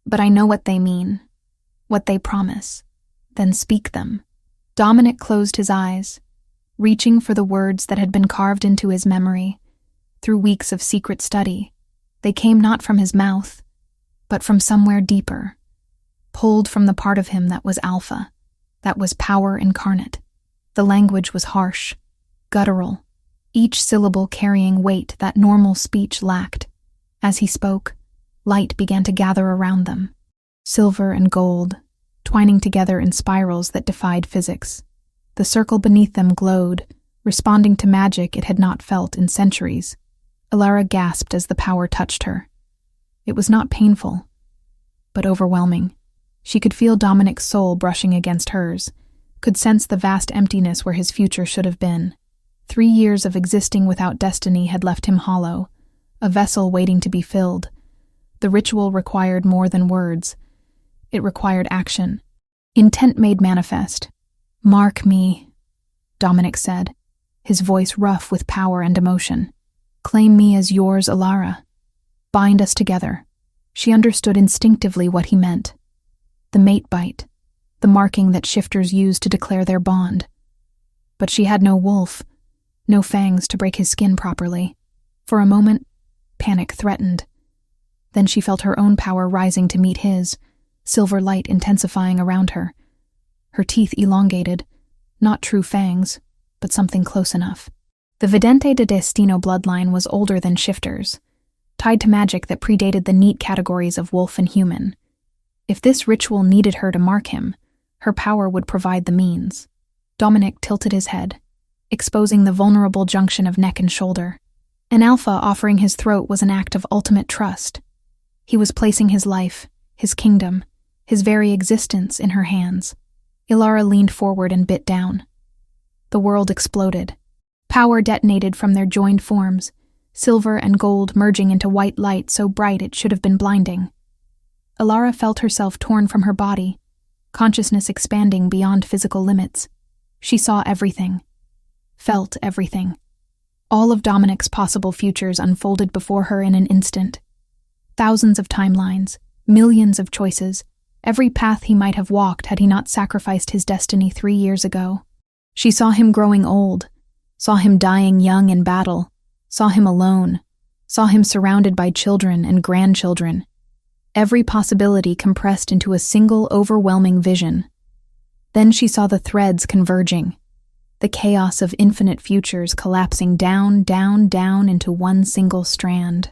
but I know what they mean, what they promise. Then speak them." Dominic closed his eyes, reaching for the words that had been carved into his memory. Through weeks of secret study, they came not from his mouth, but from somewhere deeper, pulled from the part of him that was Alpha, that was power incarnate. The language was harsh, guttural, each syllable carrying weight that normal speech lacked. As he spoke, light began to gather around them. silver and gold, twining together in spirals that defied physics. The circle beneath them glowed, responding to magic it had not felt in centuries. Alara gasped as the power touched her. It was not painful, but overwhelming. She could feel Dominic's soul brushing against hers, could sense the vast emptiness where his future should have been. 3 years of existing without destiny had left him hollow, a vessel waiting to be filled. The ritual required more than words. It required action. Intent made manifest. "Mark me," Dominic said, his voice rough with power and emotion. "Claim me as yours, Alara. Bind us together." She understood instinctively what he meant. The mate bite, the marking that shifters use to declare their bond. But she had no wolf, no fangs to break his skin properly. For a moment, panic threatened. Then she felt her own power rising to meet his, silver light intensifying around her. Her teeth elongated, not true fangs, but something close enough. The Vidente de Destino bloodline was older than shifters, tied to magic that predated the neat categories of wolf and human. If this ritual needed her to mark him, her power would provide the means. Dominic tilted his head, exposing the vulnerable junction of neck and shoulder. An alpha offering his throat was an act of ultimate trust. He was placing his life, his kingdom, his very existence in her hands. Alara leaned forward and bit down. The world exploded. Power detonated from their joined forms, silver and gold merging into white light so bright it should have been blinding. Alara felt herself torn from her body, consciousness expanding beyond physical limits. She saw everything, felt everything. All of Dominic's possible futures unfolded before her in an instant. Thousands of timelines, millions of choices, every path he might have walked had he not sacrificed his destiny 3 years ago. She saw him growing old, saw him dying young in battle, saw him alone, saw him surrounded by children and grandchildren. Every possibility compressed into a single overwhelming vision. Then she saw the threads converging, the chaos of infinite futures collapsing down, down, down into one single strand.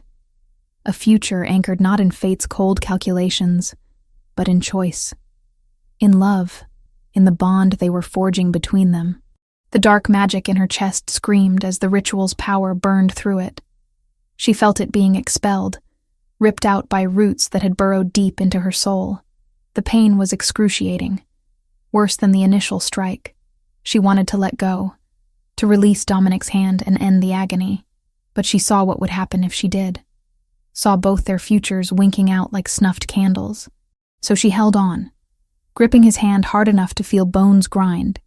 A future anchored not in fate's cold calculations, but in choice. In love, in the bond they were forging between them. The dark magic in her chest screamed as the ritual's power burned through it. She felt it being expelled, ripped out by roots that had burrowed deep into her soul. The pain was excruciating, worse than the initial strike. She wanted to let go, to release Dominic's hand and end the agony, but she saw what would happen if she did. Saw both their futures winking out like snuffed candles. So she held on, gripping his hand hard enough to feel bones grind,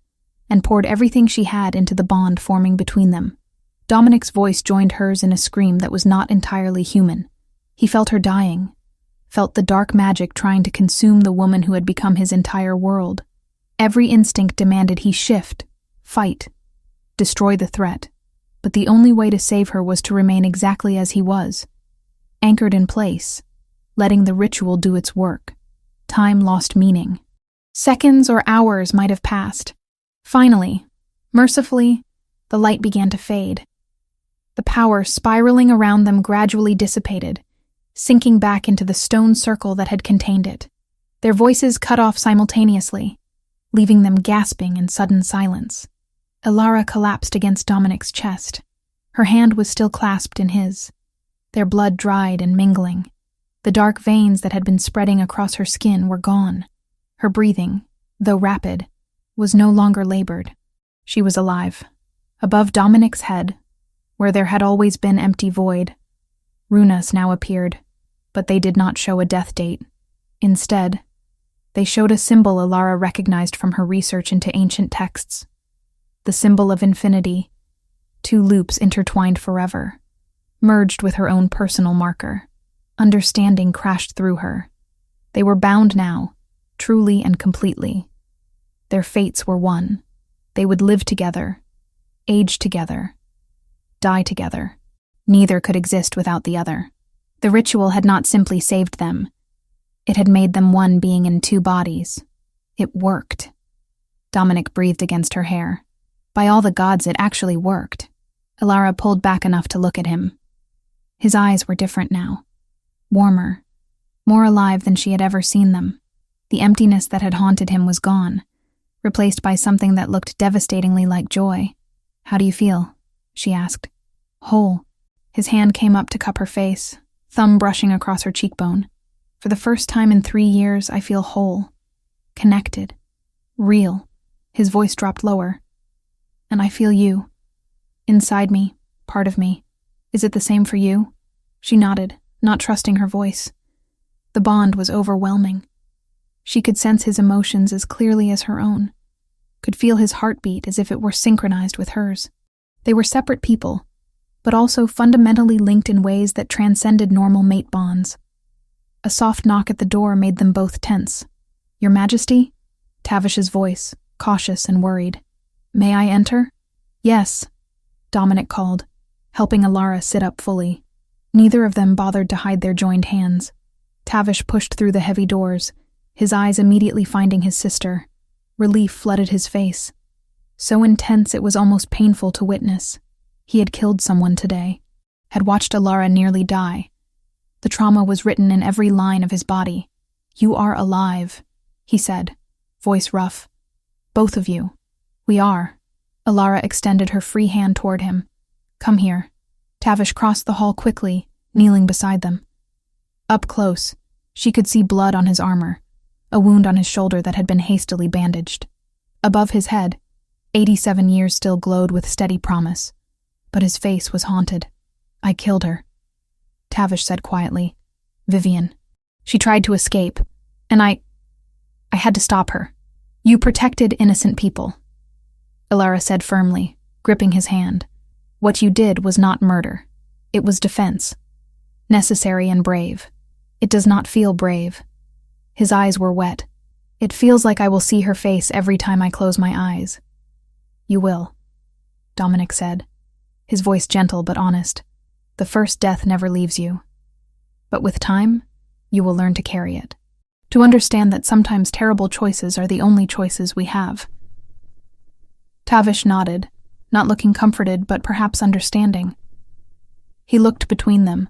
and poured everything she had into the bond forming between them. Dominic's voice joined hers in a scream that was not entirely human. He felt her dying, felt the dark magic trying to consume the woman who had become his entire world. Every instinct demanded he shift, fight, destroy the threat, but the only way to save her was to remain exactly as he was, anchored in place, letting the ritual do its work. Time lost meaning. Seconds or hours might have passed. Finally, mercifully, the light began to fade. The power spiraling around them gradually dissipated, sinking back into the stone circle that had contained it. Their voices cut off simultaneously, leaving them gasping in sudden silence. Alara collapsed against Dominic's chest. Her hand was still clasped in his, their blood dried and mingling. The dark veins that had been spreading across her skin were gone. Her breathing, though rapid, was no longer labored. She was alive. Above Dominic's head, where there had always been empty void, runas now appeared, but they did not show a death date. Instead, they showed a symbol Alara recognized from her research into ancient texts. The symbol of infinity, 2 loops intertwined forever, merged with her own personal marker. Understanding crashed through her. They were bound now, truly and completely. Their fates were one. They would live together, age together, die together. Neither could exist without the other. The ritual had not simply saved them. It had made them one being in 2 bodies. It worked. Dominic breathed against her hair. By all the gods, it actually worked. Alara pulled back enough to look at him. His eyes were different now. Warmer, more alive than she had ever seen them. The emptiness that had haunted him was gone, replaced by something that looked devastatingly like joy. "How do you feel?" she asked. "Whole." His hand came up to cup her face, thumb brushing across her cheekbone. "For the first time in 3 years, I feel whole. Connected. Real." His voice dropped lower. "And I feel you. Inside me, part of me. Is it the same for you?" She nodded, not trusting her voice. The bond was overwhelming. She could sense his emotions as clearly as her own, could feel his heartbeat as if it were synchronized with hers. They were separate people, but also fundamentally linked in ways that transcended normal mate bonds. A soft knock at the door made them both tense. "Your Majesty?" Tavish's voice, cautious and worried. "May I enter?" "Yes," Dominic called, helping Alara sit up fully. Neither of them bothered to hide their joined hands. Tavish pushed through the heavy doors, his eyes immediately finding his sister. Relief flooded his face. So intense it was almost painful to witness. He had killed someone today, had watched Alara nearly die. The trauma was written in every line of his body. "You are alive," he said, voice rough. "Both of you." "We are." Alara extended her free hand toward him. "Come here." Tavish crossed the hall quickly, kneeling beside them. Up close, she could see blood on his armor, a wound on his shoulder that had been hastily bandaged. Above his head, 87 years still glowed with steady promise, but his face was haunted. "I killed her," Tavish said quietly. "Vivian. She tried to escape, and I had to stop her." "You protected innocent people," Alara said firmly, gripping his hand. "What you did was not murder. It was defense. Necessary and brave. It does not feel brave." His eyes were wet. "It feels like I will see her face every time I close my eyes." "You will," Dominic said, his voice gentle but honest. "The first death never leaves you. But with time, you will learn to carry it. To understand that sometimes terrible choices are the only choices we have." Tavish nodded, not looking comforted but perhaps understanding. He looked between them,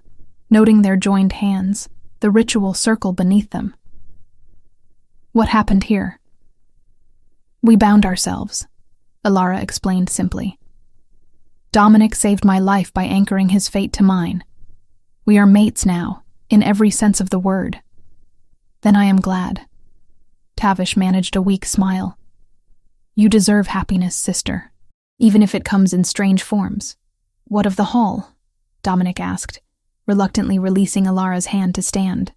noting their joined hands, the ritual circle beneath them. "What happened here?" "We bound ourselves," Alara explained simply. "Dominic saved my life by anchoring his fate to mine. We are mates now, in every sense of the word." "Then I am glad." Tavish managed a weak smile. "You deserve happiness, sister, even if it comes in strange forms." "What of the hall?" Dominic asked, reluctantly releasing Alara's hand to stand.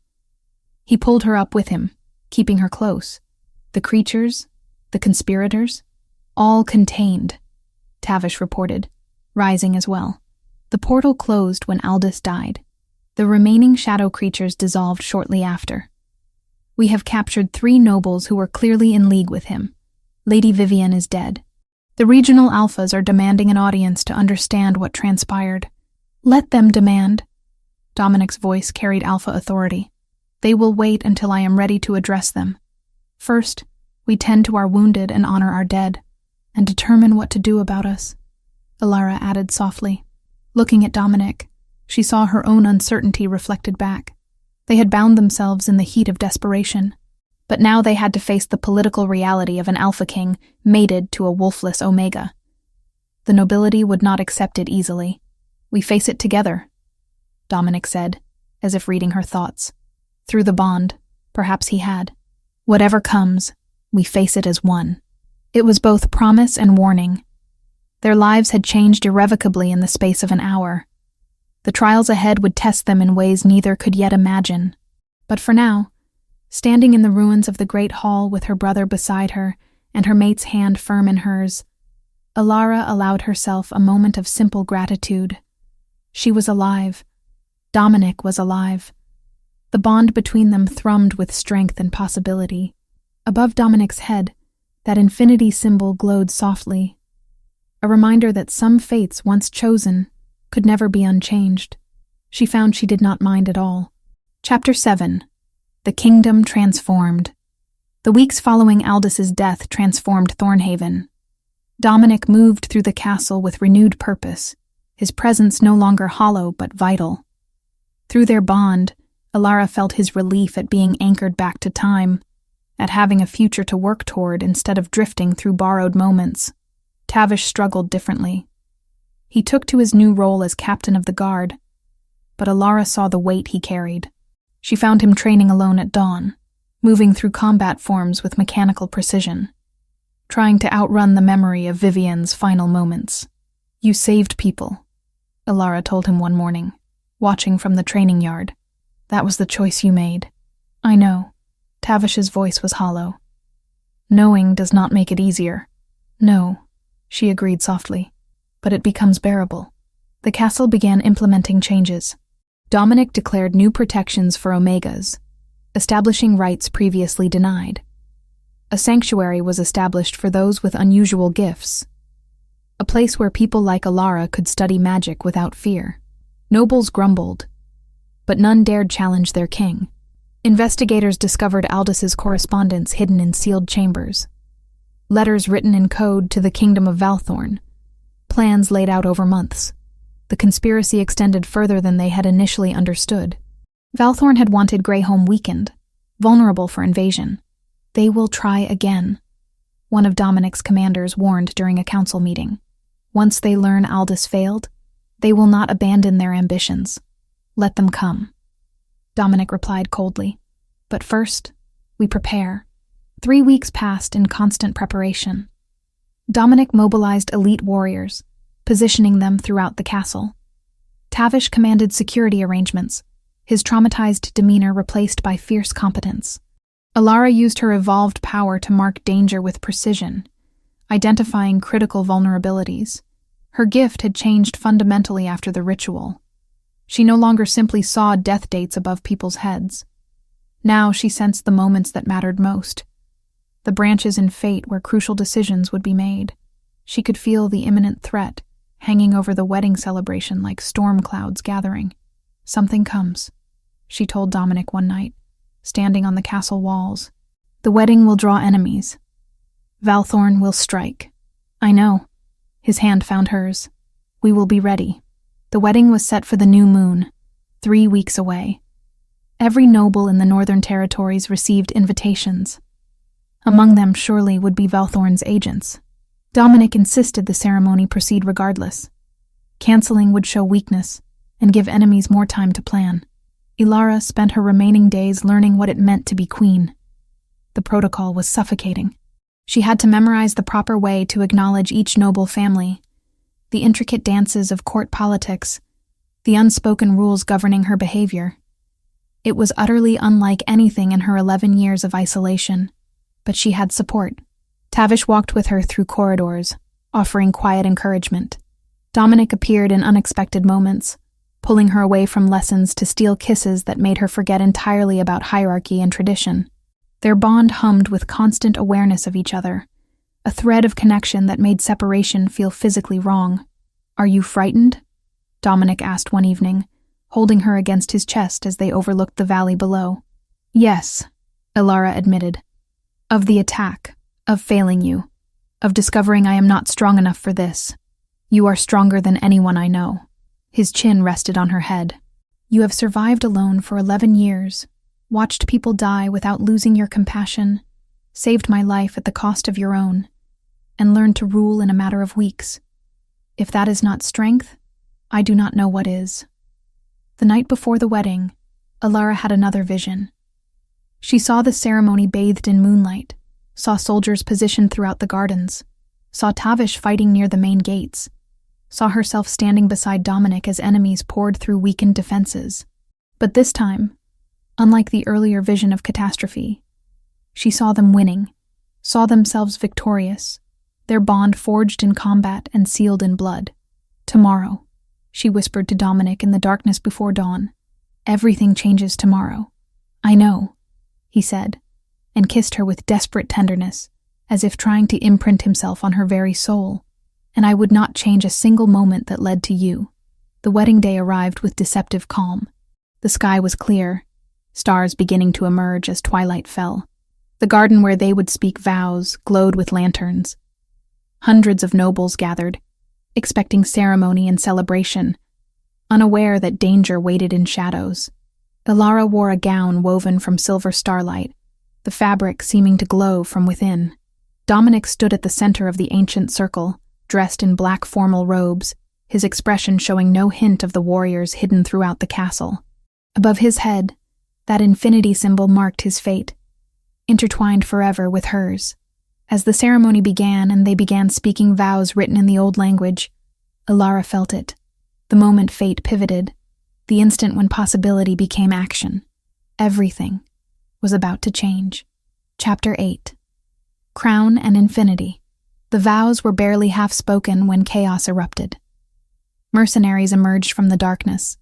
He pulled her up with him, keeping her close. "The creatures, the conspirators, all contained," Tavish reported, rising as well. "The portal closed when Aldous died. The remaining shadow creatures dissolved shortly after. We have captured 3 nobles who were clearly in league with him. Lady Vivian is dead. The regional alphas are demanding an audience to understand what transpired." "Let them demand." Dominic's voice carried alpha authority. "They will wait until I am ready to address them. First, we tend to our wounded and honor our dead, and determine what to do about us," Alara added softly. Looking at Dominic, she saw her own uncertainty reflected back. They had bound themselves in the heat of desperation, but now they had to face the political reality of an alpha king mated to a wolfless omega. The nobility would not accept it easily. "We face it together," Dominic said, as if reading her thoughts. Through the bond, perhaps he had. "Whatever comes, we face it as one." It was both promise and warning. Their lives had changed irrevocably in the space of an hour. The trials ahead would test them in ways neither could yet imagine. But for now, standing in the ruins of the great hall with her brother beside her and her mate's hand firm in hers, Alara allowed herself a moment of simple gratitude. She was alive. Dominic was alive. The bond between them thrummed with strength and possibility. Above Dominic's head, that infinity symbol glowed softly, a reminder that some fates once chosen could never be unchanged. She found she did not mind at all. Chapter 7. The Kingdom Transformed. The weeks following Aldous' death transformed Thornhaven. Dominic moved through the castle with renewed purpose, his presence no longer hollow but vital. Through their bond, Alara felt his relief at being anchored back to time, at having a future to work toward instead of drifting through borrowed moments. Tavish struggled differently. He took to his new role as captain of the guard, but Alara saw the weight he carried. She found him training alone at dawn, moving through combat forms with mechanical precision, trying to outrun the memory of Vivian's final moments. "You saved people," Alara told him one morning, watching from the training yard. "That was the choice you made." "I know." Tavish's voice was hollow. "Knowing does not make it easier." "No," she agreed softly, "but it becomes bearable." The castle began implementing changes. Dominic declared new protections for Omegas, establishing rights previously denied. A sanctuary was established for those with unusual gifts, a place where people like Alara could study magic without fear. Nobles grumbled, but none dared challenge their king. Investigators discovered Aldous' correspondence hidden in sealed chambers, letters written in code to the Kingdom of Valthorn, plans laid out over months. The conspiracy extended further than they had initially understood. Valthorn had wanted Greyholm weakened, vulnerable for invasion. "They will try again," one of Dominic's commanders warned during a council meeting. "Once they learn Aldous failed, they will not abandon their ambitions. Let them come." Dominic replied coldly. "But first, we prepare." 3 weeks passed in constant preparation. Dominic mobilized elite warriors, positioning them throughout the castle. Tavish commanded security arrangements, his traumatized demeanor replaced by fierce competence. Alara used her evolved power to mark danger with precision, identifying critical vulnerabilities. Her gift had changed fundamentally after the ritual. She no longer simply saw death dates above people's heads. Now she sensed the moments that mattered most, the branches in fate where crucial decisions would be made. She could feel the imminent threat hanging over the wedding celebration like storm clouds gathering. "Something comes," she told Dominic one night, standing on the castle walls. "The wedding will draw enemies. Valthorn will strike." "I know." His hand found hers. "We will be ready." The wedding was set for the new moon, 3 weeks away. Every noble in the Northern Territories received invitations. Among them surely would be Valthorn's agents. Dominic insisted the ceremony proceed regardless. Canceling would show weakness and give enemies more time to plan. Alara spent her remaining days learning what it meant to be queen. The protocol was suffocating. She had to memorize the proper way to acknowledge each noble family, the intricate dances of court politics, the unspoken rules governing her behavior. It was utterly unlike anything in her 11 years of isolation, but she had support. Tavish walked with her through corridors, offering quiet encouragement. Dominic appeared in unexpected moments, pulling her away from lessons to steal kisses that made her forget entirely about hierarchy and tradition. Their bond hummed with constant awareness of each other, a thread of connection that made separation feel physically wrong. "Are you frightened?" Dominic asked one evening, holding her against his chest as they overlooked the valley below. "Yes," Alara admitted. "Of the attack, of failing you, of discovering I am not strong enough for this. You are stronger than anyone I know." His chin rested on her head. "You have survived alone for 11 years, watched people die without losing your compassion, saved my life at the cost of your own, and learned to rule in a matter of weeks. If that is not strength, I do not know what is." The night before the wedding, Alara had another vision. She saw the ceremony bathed in moonlight, saw soldiers positioned throughout the gardens, saw Tavish fighting near the main gates, saw herself standing beside Dominic as enemies poured through weakened defenses. But this time, unlike the earlier vision of catastrophe, she saw them winning, saw themselves victorious, their bond forged in combat and sealed in blood. "Tomorrow," she whispered to Dominic in the darkness before dawn. "Everything changes tomorrow." "I know," he said, and kissed her with desperate tenderness, as if trying to imprint himself on her very soul. "And I would not change a single moment that led to you." The wedding day arrived with deceptive calm. The sky was clear, stars beginning to emerge as twilight fell. The garden where they would speak vows glowed with lanterns. Hundreds of nobles gathered, expecting ceremony and celebration, unaware that danger waited in shadows. Ilara wore a gown woven from silver starlight, the fabric seeming to glow from within. Dominic stood at the center of the ancient circle, dressed in black formal robes, his expression showing no hint of the warriors hidden throughout the castle. Above his head, that infinity symbol marked his fate, intertwined forever with hers. As the ceremony began and they began speaking vows written in the old language, Ilara felt it. The moment fate pivoted, the instant when possibility became action. Everything was about to change. Chapter 8. Crown and Infinity. The vows were barely half-spoken when chaos erupted. Mercenaries emerged from the darkness,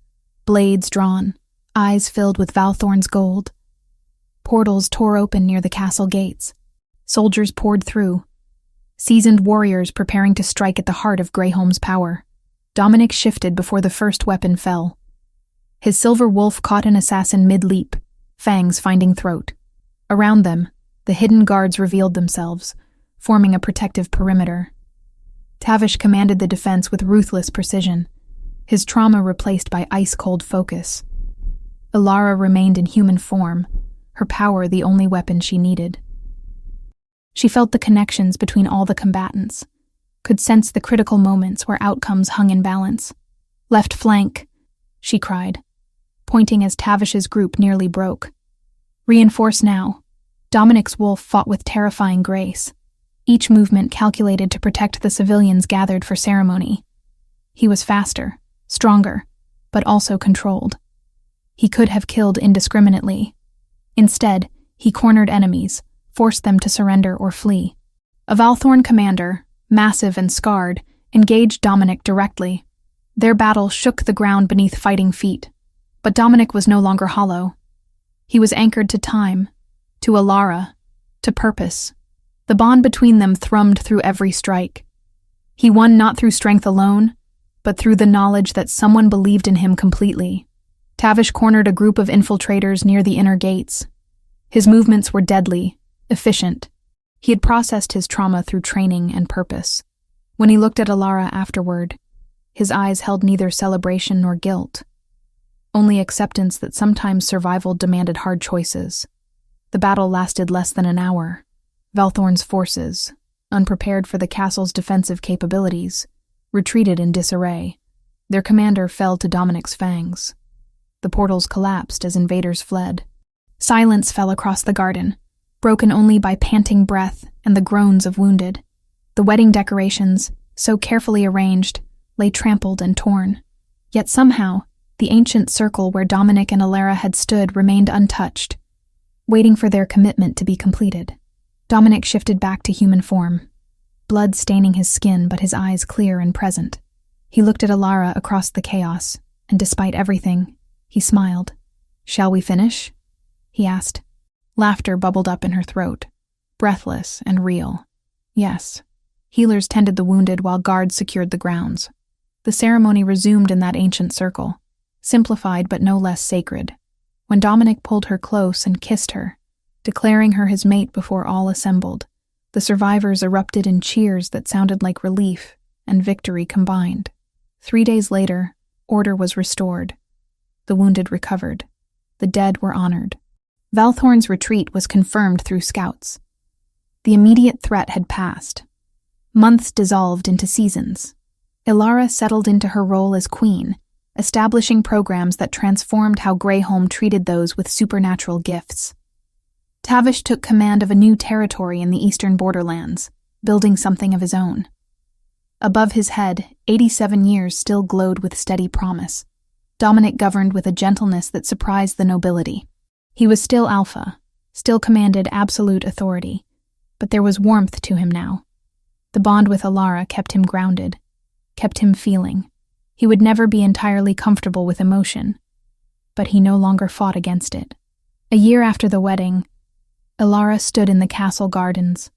blades drawn, eyes filled with Valthorn's gold. Portals tore open near the castle gates. Soldiers poured through, seasoned warriors preparing to strike at the heart of Greyholm's power. Dominic shifted before the first weapon fell. His silver wolf caught an assassin mid-leap, fangs finding throat. Around them, the hidden guards revealed themselves, forming a protective perimeter. Tavish commanded the defense with ruthless precision, his trauma replaced by ice-cold focus. Ilara remained in human form, her power the only weapon she needed. She felt the connections between all the combatants, could sense the critical moments where outcomes hung in balance. "Left flank," she cried, pointing as Tavish's group nearly broke. "Reinforce now." Dominic's wolf fought with terrifying grace, each movement calculated to protect the civilians gathered for ceremony. He was faster, stronger, but also controlled. He could have killed indiscriminately. Instead, he cornered enemies, forced them to surrender or flee. A Valthorn commander, massive and scarred, engaged Dominic directly. Their battle shook the ground beneath fighting feet. But Dominic was no longer hollow. He was anchored to time, to Ilara, to purpose. The bond between them thrummed through every strike. He won not through strength alone, but through the knowledge that someone believed in him completely. Tavish cornered a group of infiltrators near the inner gates. His movements were deadly, efficient. He had processed his trauma through training and purpose. When he looked at Ilara afterward, his eyes held neither celebration nor guilt, only acceptance that sometimes survival demanded hard choices. The battle lasted less than an hour. Valthorn's forces, unprepared for the castle's defensive capabilities, retreated in disarray. Their commander fell to Dominic's fangs. The portals collapsed as invaders fled. Silence fell across the garden, broken only by panting breath and the groans of wounded. The wedding decorations, so carefully arranged, lay trampled and torn. Yet somehow, the ancient circle where Dominic and Ilara had stood remained untouched, waiting for their commitment to be completed. Dominic shifted back to human form, blood staining his skin but his eyes clear and present. He looked at Ilara across the chaos, and despite everything, he smiled. "Shall we finish?" he asked. Laughter bubbled up in her throat, breathless and real. Yes. Healers tended the wounded while guards secured the grounds. The ceremony resumed in that ancient circle, simplified but no less sacred. When Dominic pulled her close and kissed her, declaring her his mate before all assembled, the survivors erupted in cheers that sounded like relief and victory combined. 3 days later, order was restored. The wounded recovered. The dead were honored. Valthorn's retreat was confirmed through scouts. The immediate threat had passed. Months dissolved into seasons. Ilara settled into her role as queen, establishing programs that transformed how Greyholm treated those with supernatural gifts. Tavish took command of a new territory in the eastern borderlands, building something of his own. Above his head, 87 years still glowed with steady promise. Dominic governed with a gentleness that surprised the nobility. He was still alpha, still commanded absolute authority, but there was warmth to him now. The bond with Ilara kept him grounded, kept him feeling. He would never be entirely comfortable with emotion, but he no longer fought against it. A year after the wedding, Ilara stood in the castle gardens,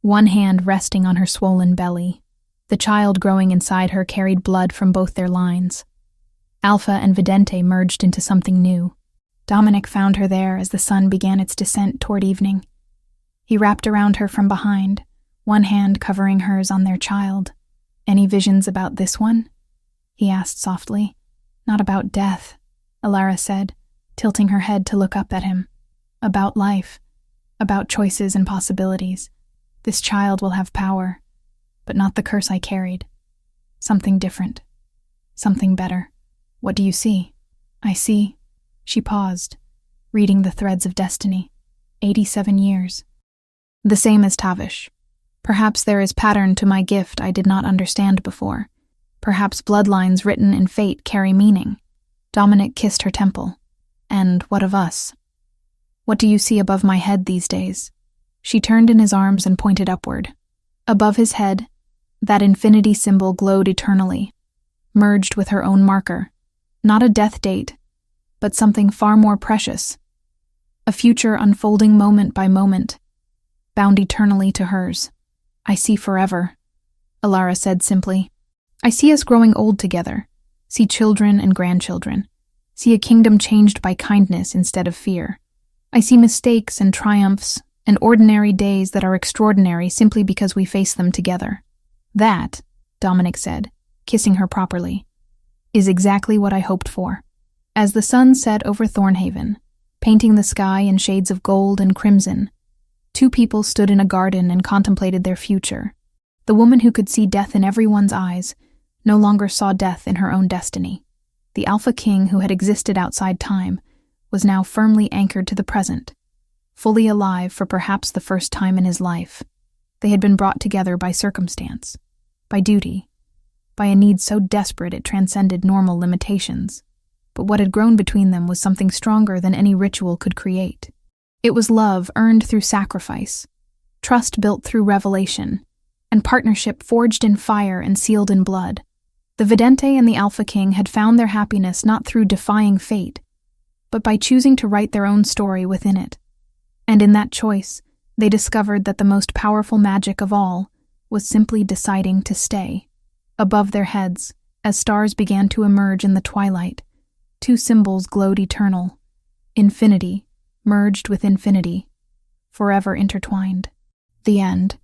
one hand resting on her swollen belly. The child growing inside her carried blood from both their lines. Alpha and Vidente merged into something new. Dominic found her there as the sun began its descent toward evening. He wrapped around her from behind, one hand covering hers on their child. "Any visions about this one?" he asked softly. "Not about death," Ilara said, tilting her head to look up at him. About life, about choices and possibilities. This child will have power, but not the curse I carried. Something different. Something better. What do you see? I see. She paused, reading the threads of destiny. 87 years. The same as Tavish. Perhaps there is pattern to my gift I did not understand before. Perhaps bloodlines written in fate carry meaning. Dominic kissed her temple. And what of us? What do you see above my head these days? She turned in his arms and pointed upward. Above his head, that infinity symbol glowed eternally, merged with her own marker. Not a death date, but something far more precious. A future unfolding moment by moment, bound eternally to hers. I see forever, Alara said simply. I see us growing old together, see children and grandchildren, see a kingdom changed by kindness instead of fear. I see mistakes and triumphs and ordinary days that are extraordinary simply because we face them together. That, Dominic said, kissing her properly, is exactly what I hoped for. As the sun set over Thornhaven, painting the sky in shades of gold and crimson, two people stood in a garden and contemplated their future. The woman who could see death in everyone's eyes no longer saw death in her own destiny. The Alpha King who had existed outside time was now firmly anchored to the present, fully alive for perhaps the first time in his life. They had been brought together by circumstance, by duty, by a need so desperate it transcended normal limitations. But what had grown between them was something stronger than any ritual could create. It was love earned through sacrifice, trust built through revelation, and partnership forged in fire and sealed in blood. The Vidente and the Alpha King had found their happiness not through defying fate, but by choosing to write their own story within it. And in that choice, they discovered that the most powerful magic of all was simply deciding to stay. Above their heads, as stars began to emerge in the twilight, two symbols glowed eternal. Infinity merged with infinity, forever intertwined. The end.